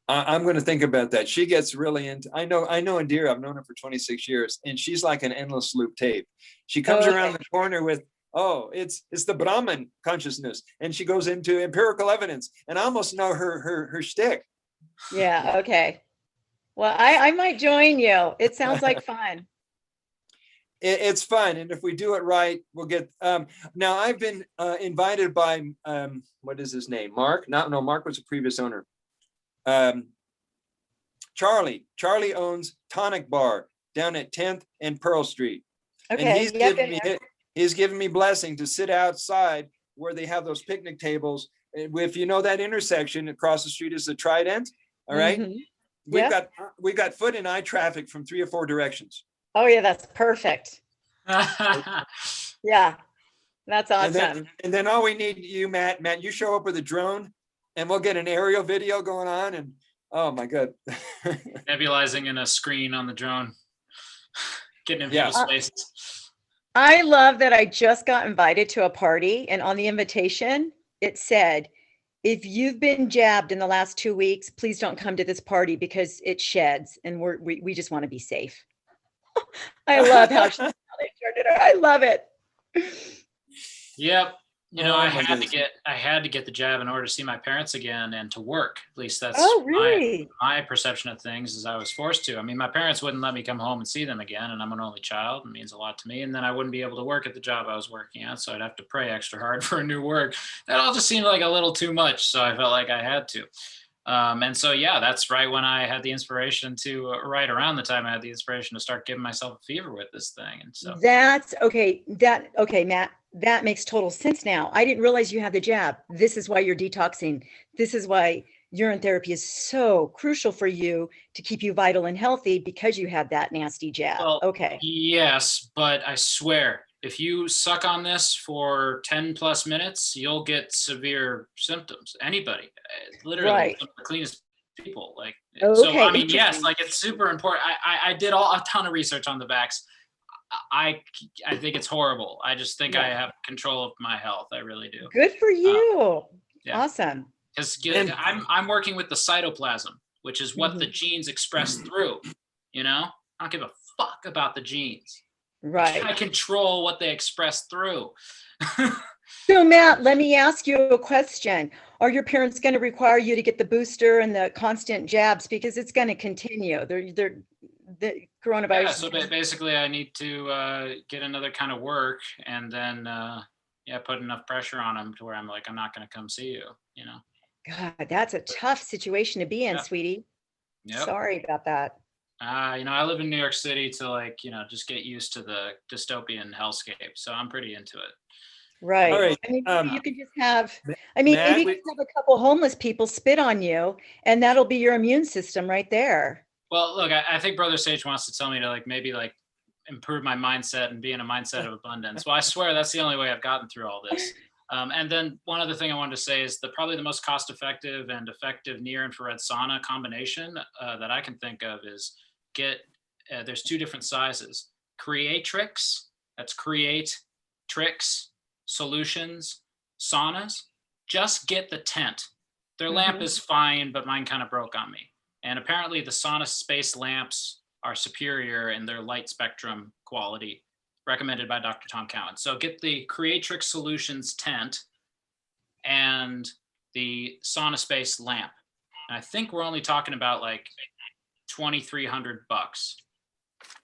I'm going to think about that. She gets really into, I know Indira, I've known her for 26 years, and she's like an endless loop tape. She comes around the corner with, it's the Brahman consciousness. And she goes into empirical evidence, and I almost know her shtick. Yeah. Okay. Well, I might join you. It sounds like fun. It's fun. And if we do it right, we'll get, now I've been invited by, what is his name? Mark? No, Mark was a previous owner. Charlie owns Tonic Bar down at 10th and Pearl Street. Okay. And he's given me blessing to sit outside where they have those picnic tables. If you know that intersection across the street is the Trident. All right. Mm-hmm. We've got foot and eye traffic from 3 or 4 directions. Oh yeah, that's perfect. Yeah, that's awesome. And then all we need you, Matt, you show up with a drone and we'll get an aerial video going on, and oh my God. Nebulizing in a screen on the drone. Getting in people's faces. I love that I just got invited to a party, and on the invitation, it said, if you've been jabbed in the last 2 weeks, please don't come to this party because it sheds and we just want to be safe. I love how They turned it. I love it. Yep. You know, Oh, I my had to goodness. get the jab in order to see my parents again and to work. At least that's Oh, my really? my perception of things, is I was forced to. I mean, my parents wouldn't let me come home and see them again, and I'm an only child. It means a lot to me. And then I wouldn't be able to work at the job I was working at, so I'd have to pray extra hard for a new work. That all just seemed like a little too much, so I felt like I had to. And so, yeah, that's right when I had the inspiration to, right around the time I had the inspiration to start giving myself a fever with this thing. And so, That's okay. Okay, Matt, that makes total sense now. I didn't realize you had the jab. This is why you're detoxing. This is why urine therapy is so crucial for you to keep you vital and healthy, because you had that nasty jab. well, Okay. yes, but I swear, if you suck on this for 10 plus minutes, you'll get severe symptoms. Anybody, literally Right. some of the cleanest people. Like, so, Okay, I mean, yes, interesting. like it's super important. I did a ton of research on the vax. I, I think it's horrible. I just think I Yeah. have control of my health. I really do. Good for Uh, you. yeah. Awesome. Because And I'm working with the cytoplasm, which is what the Mhm. genes express through. You know, I don't give a fuck about the genes. Right. I control what they express through. So Matt, let me ask you a question. Are your parents going to require you to get the booster and the constant jabs, because it's going to continue? The Yeah, coronavirus is so gonna, basically, I need to get another kind of work, and then yeah, put enough pressure on them to where I'm like, I'm not going to come see you. You know. God, that's a tough situation to be in, Yeah. sweetie. Yep. Sorry about that. You know, I live in New York City to, like, you know, just get used to the dystopian hellscape. So I'm pretty into it. all Right. right, I mean, maybe um, you could just have, Ma- I mean, maybe Matt, you could have a couple homeless people spit on you, and that'll be your immune system right there. Well, look, I think Brother Sage wants to tell me to, like, maybe like improve my mindset and be in a mindset of abundance. Well, I swear that's the only way I've gotten through all this. And then one other thing I wanted to say is probably the most cost effective and effective near infrared sauna combination that I can think of is get, there's two different sizes. Creatrix, that's Create Tricks Solutions saunas. Just get the tent. Their lamp Mhm. is fine, but mine kind of broke on me. And apparently the Sauna Space lamps are superior in their light spectrum quality, recommended by Dr. Tom Cowan. So get the Creatrix Solutions tent and the Sauna Space lamp. And I think we're only talking about like $2,300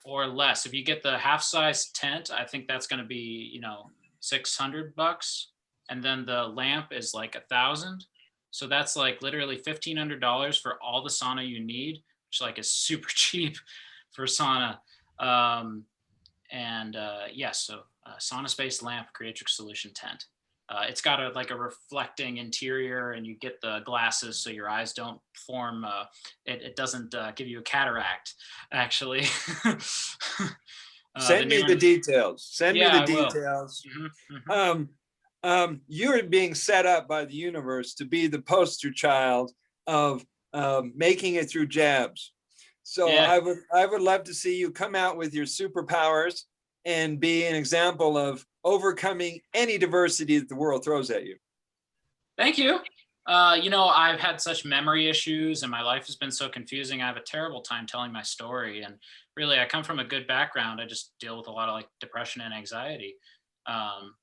or less. If you get the half size tent, I think that's going to be, you know, $600. And then the lamp is like 1,000. So that's like literally $1,500 for all the sauna you need, which like is super cheap for sauna. And yes, so sauna space lamp Creatrix Solution tent. It's got a like a reflecting interior, and you get the glasses so your eyes don't form. It doesn't give you a cataract, actually. send me the new, details. Send me yeah, the I will. details. Mhm. You're being set up by the universe to be the poster child of making it through jabs. So Yeah, I would love to see you come out with your superpowers and be an example of overcoming any diversity that the world throws at you. thank you. You know, I've had such memory issues and my life has been so confusing. I have a terrible time telling my story. And really, I come from a good background. I just deal with a lot of like depression and anxiety. Um,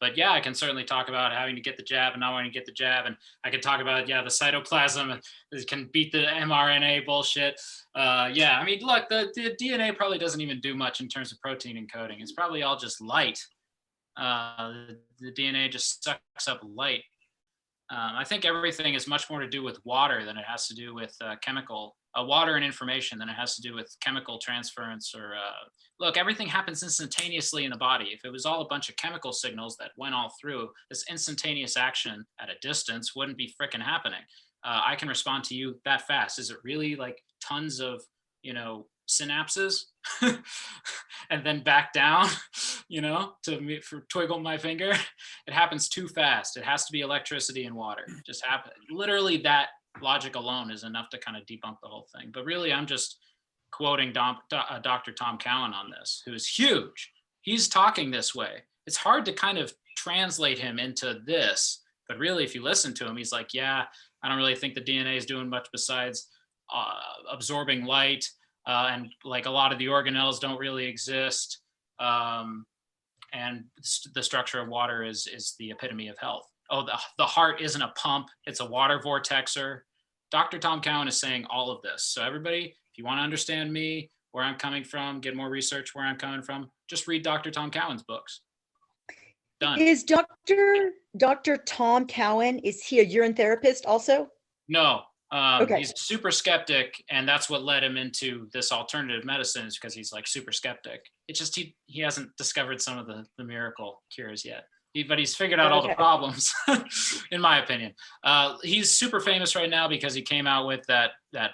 but yeah, I can certainly talk about having to get the jab and not wanting to get the jab. And I could talk about, yeah, the cytoplasm can beat the mRNA bullshit. Yeah, I mean, look, the DNA probably doesn't even do much in terms of protein encoding. It's probably all just light. The DNA just sucks up light. I think everything is much more to do with water than it has to do with chemical water and information than it has to do with chemical transference or look, everything happens instantaneously in the body. If it was all a bunch of chemical signals that went all through, this instantaneous action at a distance wouldn't be freaking happening. I can respond to you that fast. Is it really like tons of, you know, synapses and then back down, you know, for twiddle my finger? It happens too fast. It has to be electricity and water. Just happen. Literally, that logic alone is enough to kind of debunk the whole thing. But really, I'm just quoting Dr. Tom Cowan on this, who is huge. He's talking this way. It's hard to kind of translate him into this, but really, if you listen to him, he's like, yeah, I don't really think the DNA is doing much besides absorbing light, and like a lot of the organelles don't really exist. And the structure of water is the epitome of health. Oh, the heart isn't a pump, it's a water vortexer. Dr. Tom Cowan is saying all of this. So everybody, if you want to understand me, where I'm coming from, get more research where I'm coming from, just read Dr. Tom Cowan's books. Done. Is Dr. Tom Cowan, is he a urine therapist also? No, Okay. he's a super skeptic, and that's what led him into this alternative medicine, is because he's like super skeptic. It's just he hasn't discovered some of the miracle cures yet. But he's figured out all the Okay. problems, in my opinion. He's super famous right now because he came out with that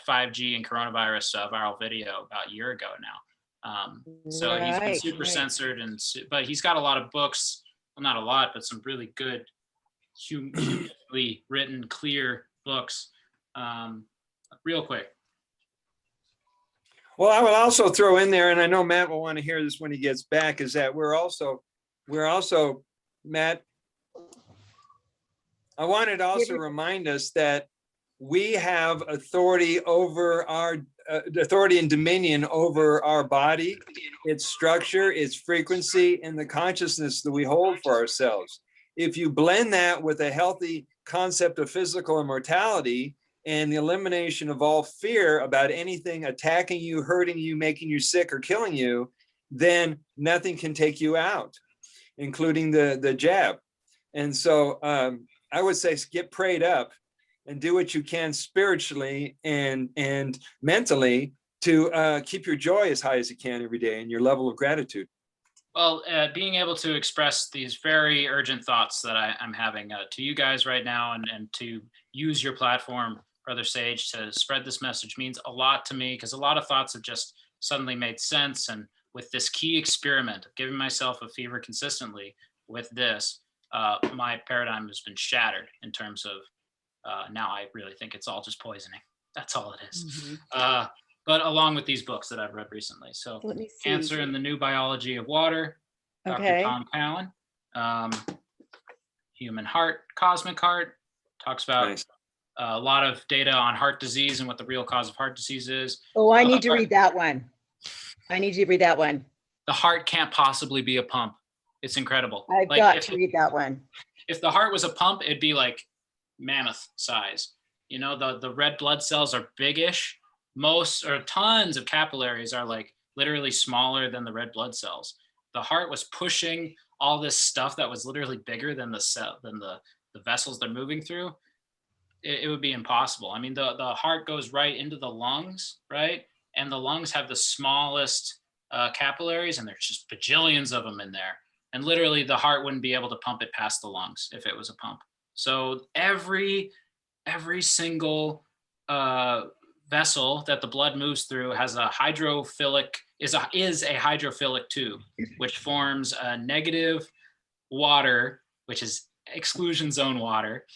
5G and coronavirus viral video about a year ago now. So he's been Right, super right. censored, but he's got a lot of books. Well, not a lot, but some really good, humanly written, clear books. Real quick. Well, I will also throw in there, and I know Matt will want to hear this when he gets back, is that we're also, Matt, I wanted to also remind us that we have authority over our, authority and dominion over our body, its structure, its frequency, and the consciousness that we hold for ourselves. If you blend that with a healthy concept of physical immortality and the elimination of all fear about anything attacking you, hurting you, making you sick, or killing you, then nothing can take you out, including the jab. And so I would say get prayed up and do what you can spiritually and mentally to keep your joy as high as you can every day and your level of gratitude. Well, being able to express these very urgent thoughts that I'm having to you guys right now, and to use your platform, Brother Sage, to spread this message means a lot to me, because a lot of thoughts have just suddenly made sense. And with this key experiment of giving myself a fever consistently with this, my paradigm has been shattered in terms of now I really think it's all just poisoning. That's all it is. Mhm. But along with these books that I've read recently. So Let me see. Cancer and the New Biology of Water, Dr. Okay. Tom Cowan. Human Heart, Cosmic Heart, talks about Nice. a lot of data on heart disease and what the real cause of heart disease is. Oh, I need to read that one. I need you to read that one. The heart can't possibly be a pump. It's incredible. I've got to read that one. If the heart was a pump, it'd be like mammoth size. You know, the red blood cells are biggish. Most, or tons of capillaries are like literally smaller than the red blood cells. The heart was pushing all this stuff that was literally bigger than the vessels they're moving through. It would be impossible. I mean, the heart goes right into the lungs, right? And the lungs have the smallest capillaries, and there's just bajillions of them in there. And literally the heart wouldn't be able to pump it past the lungs if it was a pump. So every single vessel that the blood moves through has a hydrophilic, is a hydrophilic tube, which forms a negative water, which is exclusion zone water,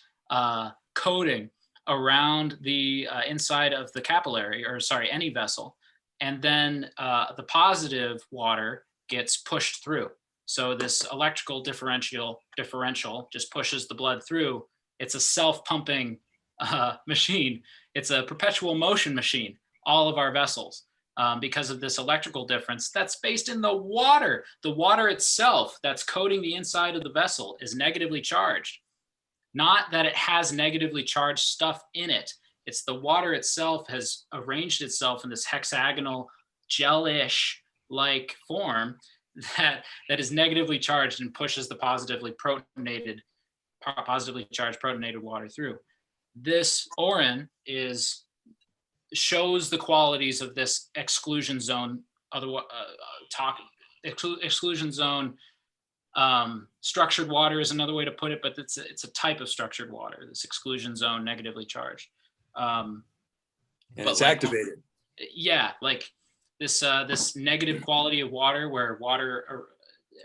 coating around the inside of the capillary, or sorry, any vessel. And then the positive water gets pushed through. So this electrical differential just pushes the blood through. It's a self-pumping machine. It's a perpetual motion machine, all of our vessels, because of this electrical difference that's based in the water. The water itself that's coating the inside of the vessel is negatively charged. Not that it has negatively charged stuff in it. It's the water itself has arranged itself in this hexagonal, gel-ish like form that is negatively charged and pushes the positively charged protonated water through. This Orin shows the qualities of this exclusion zone, exclusion zone. Structured water is another way to put it, but it's a type of structured water, this exclusion zone negatively charged. And it's activated. Yeah, like this negative quality of water, where water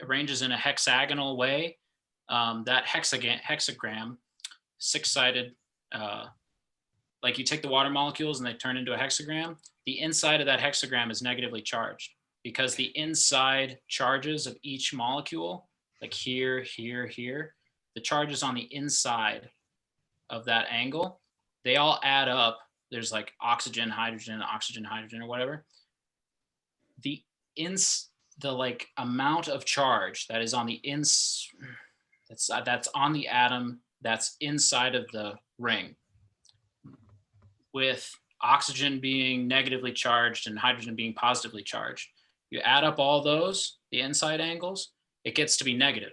arranges in a hexagonal way. That hexagram, six-sided, like you take the water molecules and they turn into a hexagram. The inside of that hexagram is negatively charged, because the inside charges of each molecule, like here, here, here, the charges on the inside of that angle, they all add up. There's like oxygen, hydrogen, or whatever. the like amount of charge that is on the that's on the atom that's inside of the ring, with oxygen being negatively charged and hydrogen being positively charged. You add up all those, the inside angles, it gets to be negative.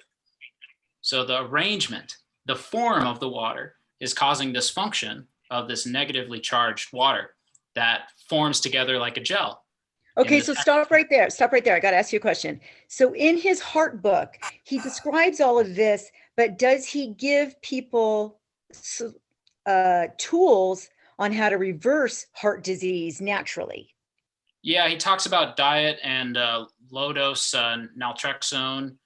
So the arrangement, the form of the water is causing this function of this negatively charged water that forms together like a gel. Okay, so stop right there. Stop right there. I got to ask you a question. So in his heart book, he describes all of this, but does he give people tools on how to reverse heart disease naturally? Yeah, he talks about diet and low dose naltrexone.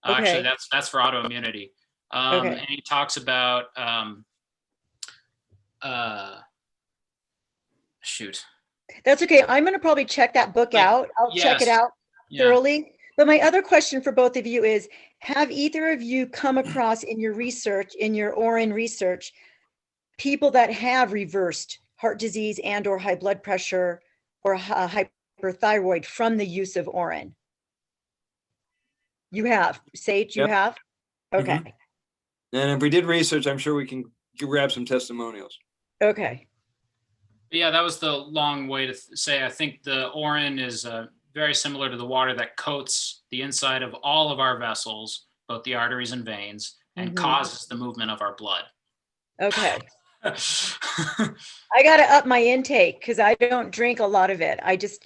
Okay. Actually, that's for autoimmunity. Okay. And he talks about shoot. That's okay. I'm going to probably check that book out. I'll check it out thoroughly. But my other question for both of you is, have either of you come across in your research, in your Orin research, people that have reversed heart disease and or high blood pressure or hyperthyroid from the use of Orin? You have, Sage, you have? Okay. And if we did research, I'm sure we can grab some testimonials. Okay. Yeah, that was the long way to say, I think the Orin is very similar to the water that coats the inside of all of our vessels, both the arteries and veins, and causes the movement of our blood. Okay. I got to up my intake because I don't drink a lot of it. I just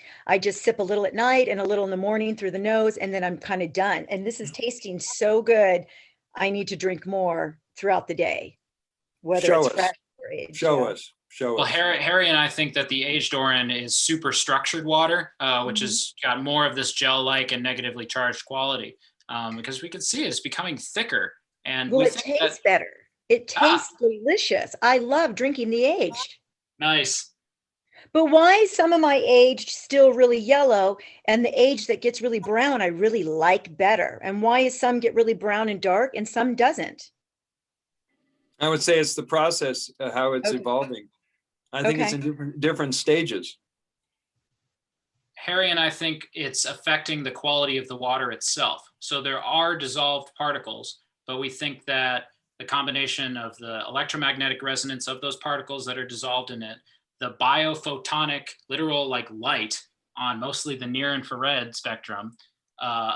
sip a little at night and a little in the morning through the nose, and then I'm kind of done. And this is tasting so good. I need to drink more throughout the day, whether it's fresh or aged. Show us. Well, Harry and I think that the aged Orin is super structured water, which has got more of this gel-like and negatively charged quality, because we can see it's becoming thicker. And well, it tastes better. It tastes delicious. I love drinking the aged. Nice. But why is some of my aged still really yellow and the aged that gets really brown I really like better? And why is some get really brown and dark and some doesn't? I would say it's the process, how it's evolving. I think it's in different stages. Harry and I think it's affecting the quality of the water itself. So there are dissolved particles, but we think that the combination of the electromagnetic resonance of those particles that are dissolved in it, the biophotonic, literal like light on mostly the near infrared spectrum,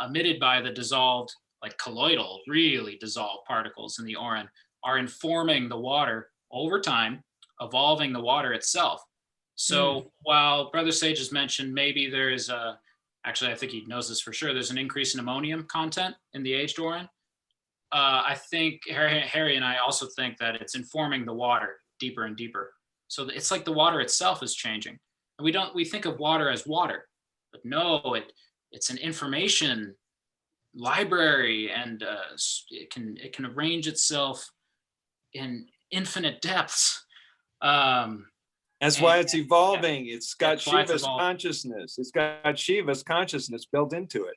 emitted by the dissolved, like colloidal, really dissolved particles in the Orin, are informing the water over time, evolving the water itself. So while Brother Sage has mentioned maybe there is actually I think he knows this for sure, there's an increase in ammonium content in the aged Orin. I think Harry and I also think that it's informing the water deeper and deeper. So it's like the water itself is changing. And we think of water as water, but no, it's an information library, and it can arrange itself in infinite depths. That's why it's evolving. It's got Shiva's consciousness. It's got Shiva's consciousness built into it.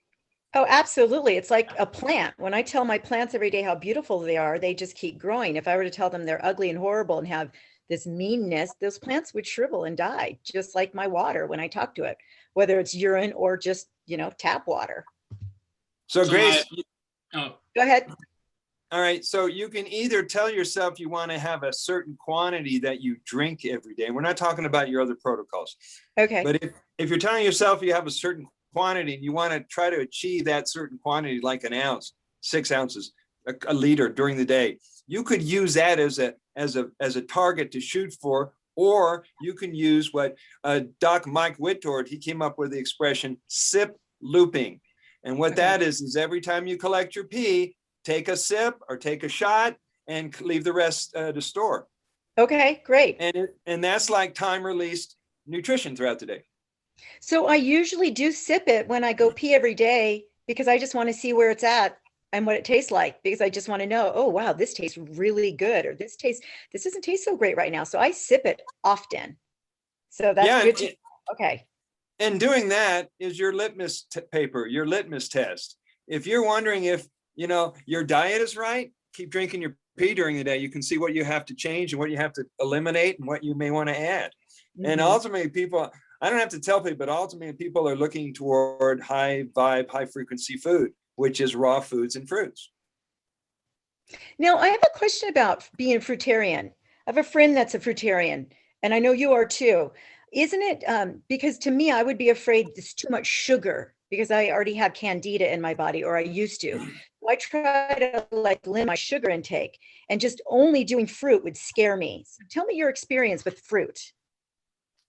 Oh, absolutely. It's like a plant. When I tell my plants every day how beautiful they are, they just keep growing. If I were to tell them they're ugly and horrible and have this meanness, those plants would shrivel and die, just like my water when I talk to it, whether it's urine or just, tap water. So Grace, go ahead. All right. So you can either tell yourself you want to have a certain quantity that you drink every day. And we're not talking about your other protocols. Okay. But if you're telling yourself you have a certain quantity and you want to try to achieve that certain quantity, like an ounce, 6 ounces, a liter during the day, you could use that as a target to shoot for, or you can use what Doc Mike Whittord, he came up with the expression sip looping. And what that is every time you collect your pee, take a sip or take a shot and leave the rest to store. Okay, great. And that's like time released nutrition throughout the day. So I usually do sip it when I go pee every day because I just want to see where it's at and what it tastes like, because I just want to know, oh, wow, this tastes really good, or this doesn't taste so great right now. So I sip it often. So that's good. Okay. And doing that is your litmus paper, your litmus test. If you're wondering if, your diet is right, keep drinking your pee during the day. You can see what you have to change and what you have to eliminate and what you may want to add. And ultimately, people, I don't have to tell people, but ultimately people are looking toward high vibe, high frequency food, which is raw foods and fruits. Now, I have a question about being a fruitarian. I have a friend that's a fruitarian, and I know you are too. Isn't it, because to me, I would be afraid it's too much sugar because I already have candida in my body, or I used to. So I try to like limit my sugar intake, and just only doing fruit would scare me. So tell me your experience with fruit.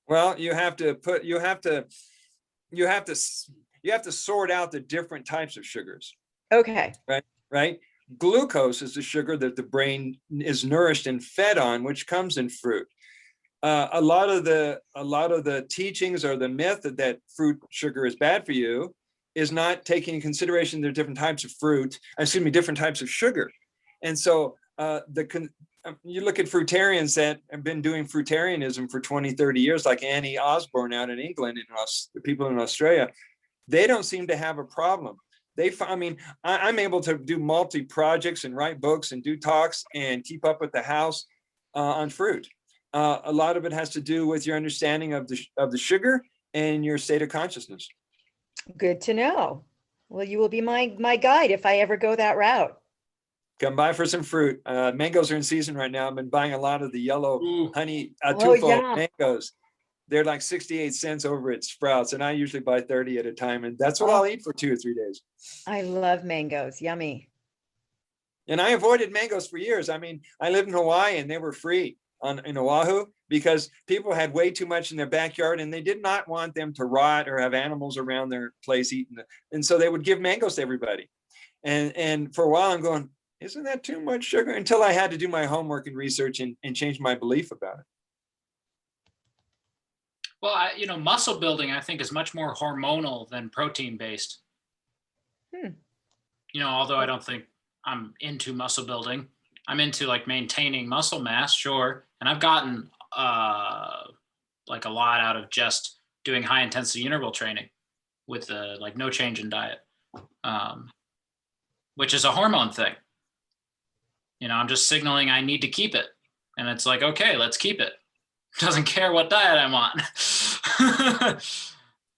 Well, you have to sort out the different types of sugars, Okay. right? Glucose is the sugar that the brain is nourished and fed on, which comes in fruit. A lot of the teachings or the myth that fruit sugar is bad for you is not taking into consideration the different types of different types of sugar. And so you look at fruitarians that have been doing fruitarianism for 20, 30 years, like Annie Osborne out in England and the people in Australia, they don't seem to have a problem. I'm able to do multi-projects and write books and do talks and keep up with the house on fruit. A lot of it has to do with your understanding of the sugar and your state of consciousness. Good to know. Well, you will be my guide if I ever go that route. Come by for some fruit. Mangoes are in season right now. I've been buying a lot of the yellow honey tufo mangoes. They're like 68 cents over at Sprouts, and I usually buy 30 at a time, and that's what I'll eat for 2 or 3 days. I love mangoes. Yummy. And I avoided mangoes for years. I mean, I lived in Hawaii, and they were free in Oahu because people had way too much in their backyard, and they did not want them to rot or have animals around their place eating. And so they would give mangoes to everybody. And for a while, I'm going, isn't that too much sugar? Until I had to do my homework and research and change my belief about it. Well, muscle building, I think, is much more hormonal than protein based. Although I don't think I'm into muscle building, I'm into like maintaining muscle mass, sure. And I've gotten like a lot out of just doing high intensity interval training with like no change in diet, which is a hormone thing. I'm just signaling I need to keep it. And it's like, okay, let's keep it. Doesn't care what diet I'm on.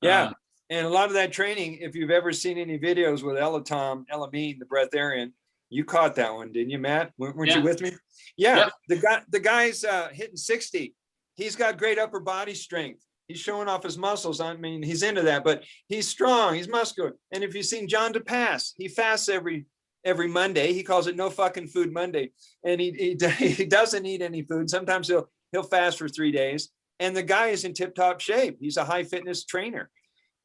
Yeah. And a lot of that training, if you've ever seen any videos with Elamine, the breatharian, you caught that one, didn't you, Matt? Weren't you with me? Yeah. Yep. The guy's hitting 60. He's got great upper body strength. He's showing off his muscles. I mean, he's into that, but he's strong. He's muscular. And if you've seen John DePass, he fasts every Monday. He calls it No Fucking Food Monday. And he doesn't eat any food. Sometimes he'll fast for 3 days, and the guy is in tip-top shape. He's a high fitness trainer.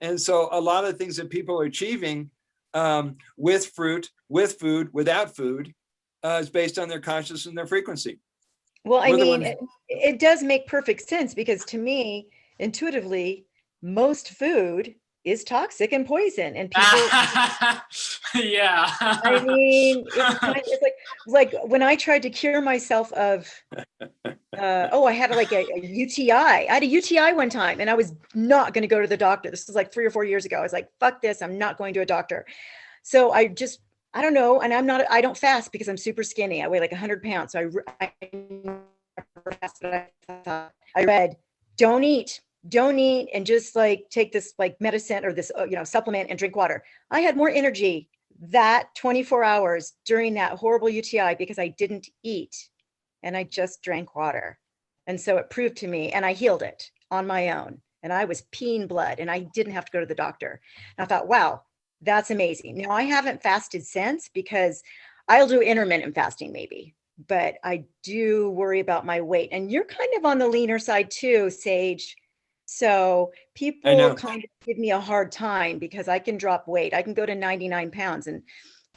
And so a lot of the things that people are achieving with fruit, with food, without food, is based on their consciousness and their frequency. Well, I mean, it does make perfect sense because to me, intuitively, most food is toxic and poison, and people yeah. I mean, it's like when I tried to cure myself of I had like a UTI. I had a UTI one time, and I was not going to go to the doctor. This was like 3 or 4 years ago. I was like, fuck this, I'm not going to a doctor. So I don't know, and I don't fast because I'm super skinny. I weigh like 100 pounds. So I read, don't eat, and just like take this like medicine or this supplement and drink water. I had more energy that 24 hours during that horrible UTI because I didn't eat and I just drank water. And so it proved to me, and I healed it on my own, and I was peeing blood and I didn't have to go to the doctor. And I thought, wow, that's amazing. Now I haven't fasted since because I'll do intermittent fasting maybe, but I do worry about my weight. And you're kind of on the leaner side too, Sage. So people kind of give me a hard time because I can drop weight. I can go to 99 pounds. And,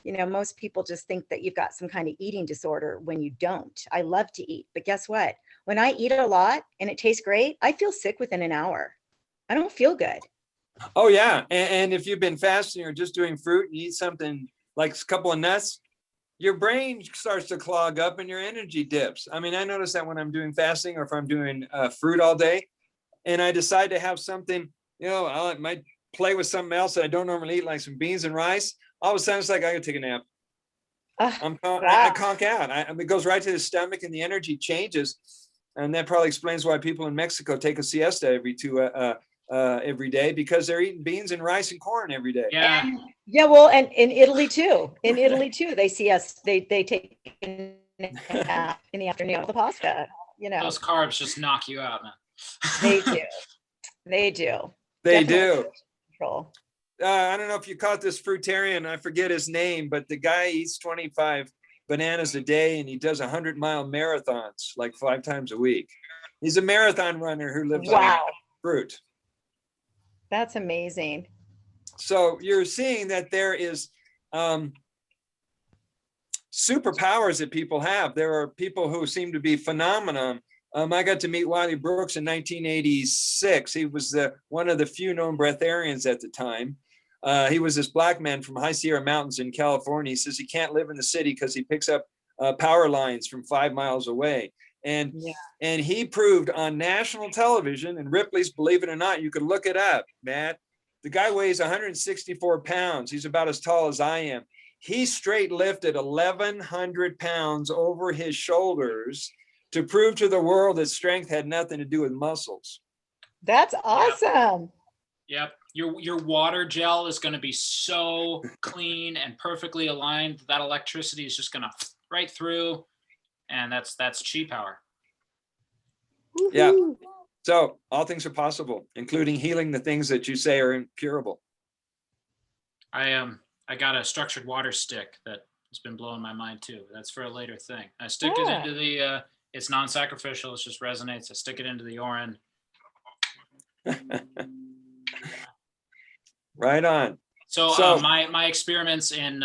most people just think that you've got some kind of eating disorder when you don't. I love to eat, but guess what? When I eat a lot and it tastes great, I feel sick within an hour. I don't feel good. Oh, yeah. And if you've been fasting or just doing fruit and you eat something like a couple of nuts, your brain starts to clog up and your energy dips. I mean, I notice that when I'm doing fasting or if I'm doing fruit all day, and I decide to have something, I might play with something else that I don't normally eat, like some beans and rice. All of a sudden, it's like I gotta take a nap. I conk out. It goes right to the stomach, and the energy changes, and that probably explains why people in Mexico take a siesta every every day because they're eating beans and rice and corn every day. Yeah. And, yeah, well, and in Italy too. In Italy too, they see us. They take a nap in the afternoon with the pasta. You know, Those carbs just knock you out, man. they do. They do. They Definitely do. control. I don't know if you caught this fruitarian, I forget his name, but the guy eats 25 bananas a day and he does 100-mile marathons like 5 times a week. He's a marathon runner who lives on Wow, fruit. that's amazing. So you're seeing that there is superpowers that people have. There are people who seem to be phenomenon. I got to meet Wiley Brooks in 1986. He was one of the few known breatharians at the time. He was this black man from High Sierra Mountains in California. He says he can't live in the city because he picks up power lines from 5 miles away. And he proved on national television, and Ripley's, believe it or not, you can look it up, Matt. The guy weighs 164 pounds. He's about as tall as I am. He straight lifted 1,100 pounds over his shoulders to prove to the world that strength had nothing to do with muscles. That's awesome. Yep. Your water gel is going to be so clean and perfectly aligned that electricity is just going to right through, and that's chi power. Yeah. Woohoo. So all things are possible, including healing the things that you say are incurable. I got a structured water stick that has been blowing my mind too. That's for a later thing. I stick it into the it's non-sacrificial, it just resonates. I stick it into the Orin. Right on. So, So- my experiments in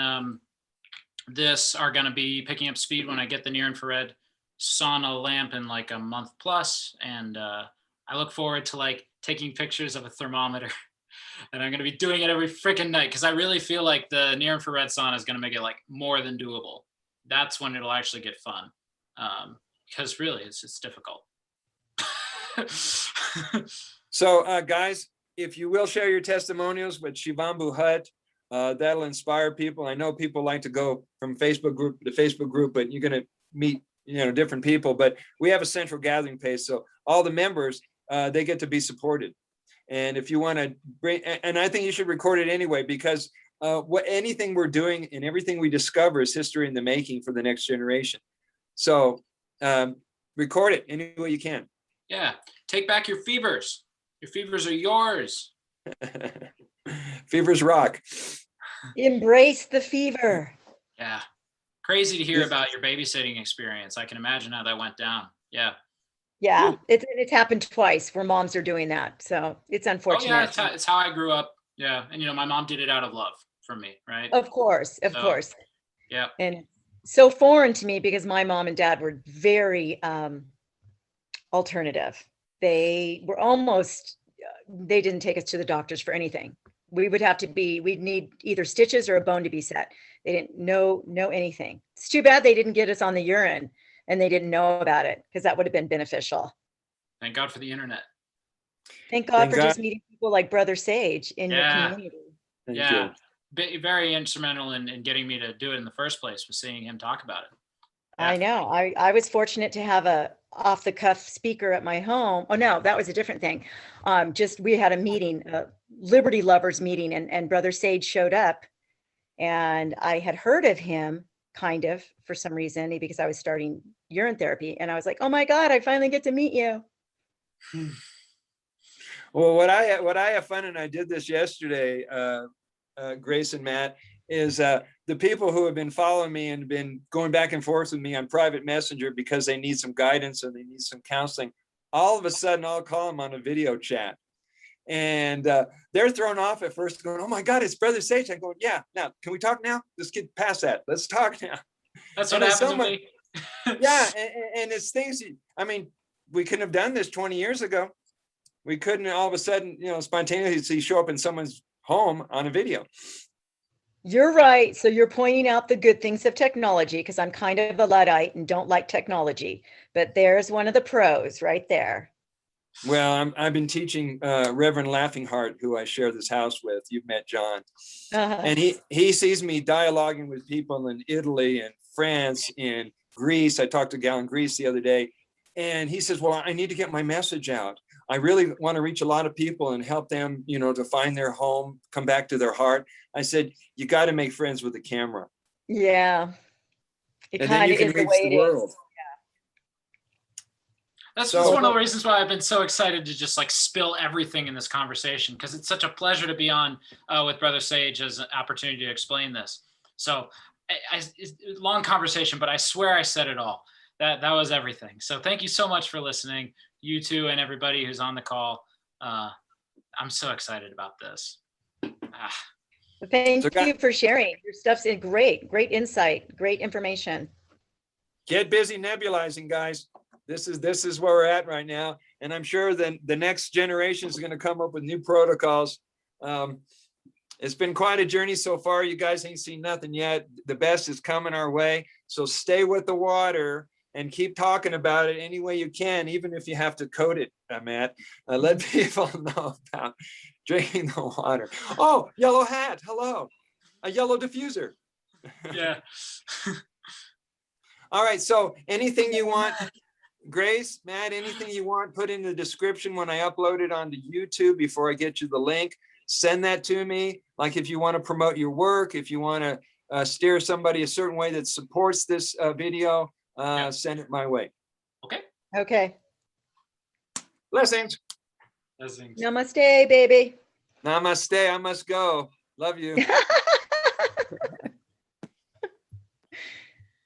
this are going to be picking up speed when I get the near infrared sauna lamp in like a month plus, and I look forward to like taking pictures of a thermometer, and I'm going to be doing it every freaking night because I really feel like the near infrared sauna is going to make it like more than doable. That's when it'll actually get fun, because really it's difficult. So guys, if you will share your testimonials with Shivambu Hut, that'll inspire people. I know people like to go from Facebook group to Facebook group, but you're going to meet, different people, but we have a central gathering place. So all the members, they get to be supported. And if you want to bring, and I think you should record it anyway, because anything we're doing and everything we discover is history in the making for the next generation. So record it any way you can. Yeah. Take back your fevers. Your fevers are yours. Fevers rock. Embrace the fever. Yeah. Crazy to hear about your babysitting experience. I can imagine how that went down. Yeah. Yeah, Woo. it's happened twice where moms are doing that. So it's Oh unfortunate. yeah, it's how I grew up. Yeah. And my mom did it out of love for me, right? Of course, of So, course. Yeah. And so foreign to me because my mom and dad were very alternative. They were almost, they didn't take us to the doctors for anything. We'd need either stitches or a bone to be set. They didn't know anything. It's too bad they didn't get us on the urine and they didn't know about it because that would have been beneficial. Thank God for the internet. Thank God Thank for God. just meeting people like Brother Sage in your Yeah. community. Thank Yeah. you. Very instrumental in getting me to do it in the first place, was seeing him talk about it. Yeah. I know. I was fortunate to have a off the cuff speaker at my home. Oh no, that was a different thing. We had a meeting, a Liberty Lovers meeting, and Brother Sage showed up, and I had heard of him kind of for some reason because I was starting urine therapy, and I was like, oh my God, I finally get to meet you. Well, what I have fun, and I did this yesterday, Grace and Matt, is the people who have been following me and been going back and forth with me on private messenger because they need some guidance and they need some counseling. All of a sudden, I'll call them on a video chat. And they're thrown off at first going, oh my God, it's Brother Sage. I go, yeah, now, can we talk now? Let's get past that. Let's talk now. That's what And it's happens so with me. Yeah, and it's things, we couldn't have done this 20 years ago. We couldn't all of a sudden, spontaneously show up in someone's home on a video. You're right. So you're pointing out the good things of technology because I'm kind of a Luddite and don't like technology, but there's one of the pros right there. Well, I've been teaching Reverend Laughingheart, who I share this house with. You've met John. Uh-huh. And he sees me dialoguing with people in Italy and France and Greece. I talked to a gal in Greece the other day, and he says, well, I need to get my message out. I really want to reach a lot of people and help them, you know, to find their home, come back to their heart. I said, you got to make friends with the camera. Yeah. It And then kind you of can is the reach way the it world. is. That's So- just one of the reasons why I've been so excited to just like spill everything in this conversation, because it's such a pleasure to be on with Brother Sage as an opportunity to explain this. So it's a long conversation, but I swear I said it all. That was everything. So thank you so much for listening, you two and everybody who's on the call. I'm so excited about this. Thank So guys- you for sharing. Your stuff's great insight, great information. Get busy nebulizing, guys. This is where we're at right now. And I'm sure then the next generation is going to come up with new protocols. It's been quite a journey so far. You guys ain't seen nothing yet. The best is coming our way. So stay with the water and keep talking about it any way you can, even if you have to code it, Matt. Let people know about drinking the water. Oh, yellow hat. Hello. A yellow diffuser. Yeah. All right. So anything you want, Grace, Matt, anything you want, put in the description when I upload it onto YouTube before I get you the link. Send that to me. Like if you want to promote your work, if you want to steer somebody a certain way that supports this video, send it my way. Okay. Okay. Blessings. Blessings. Namaste, baby. Namaste. I must go. Love you.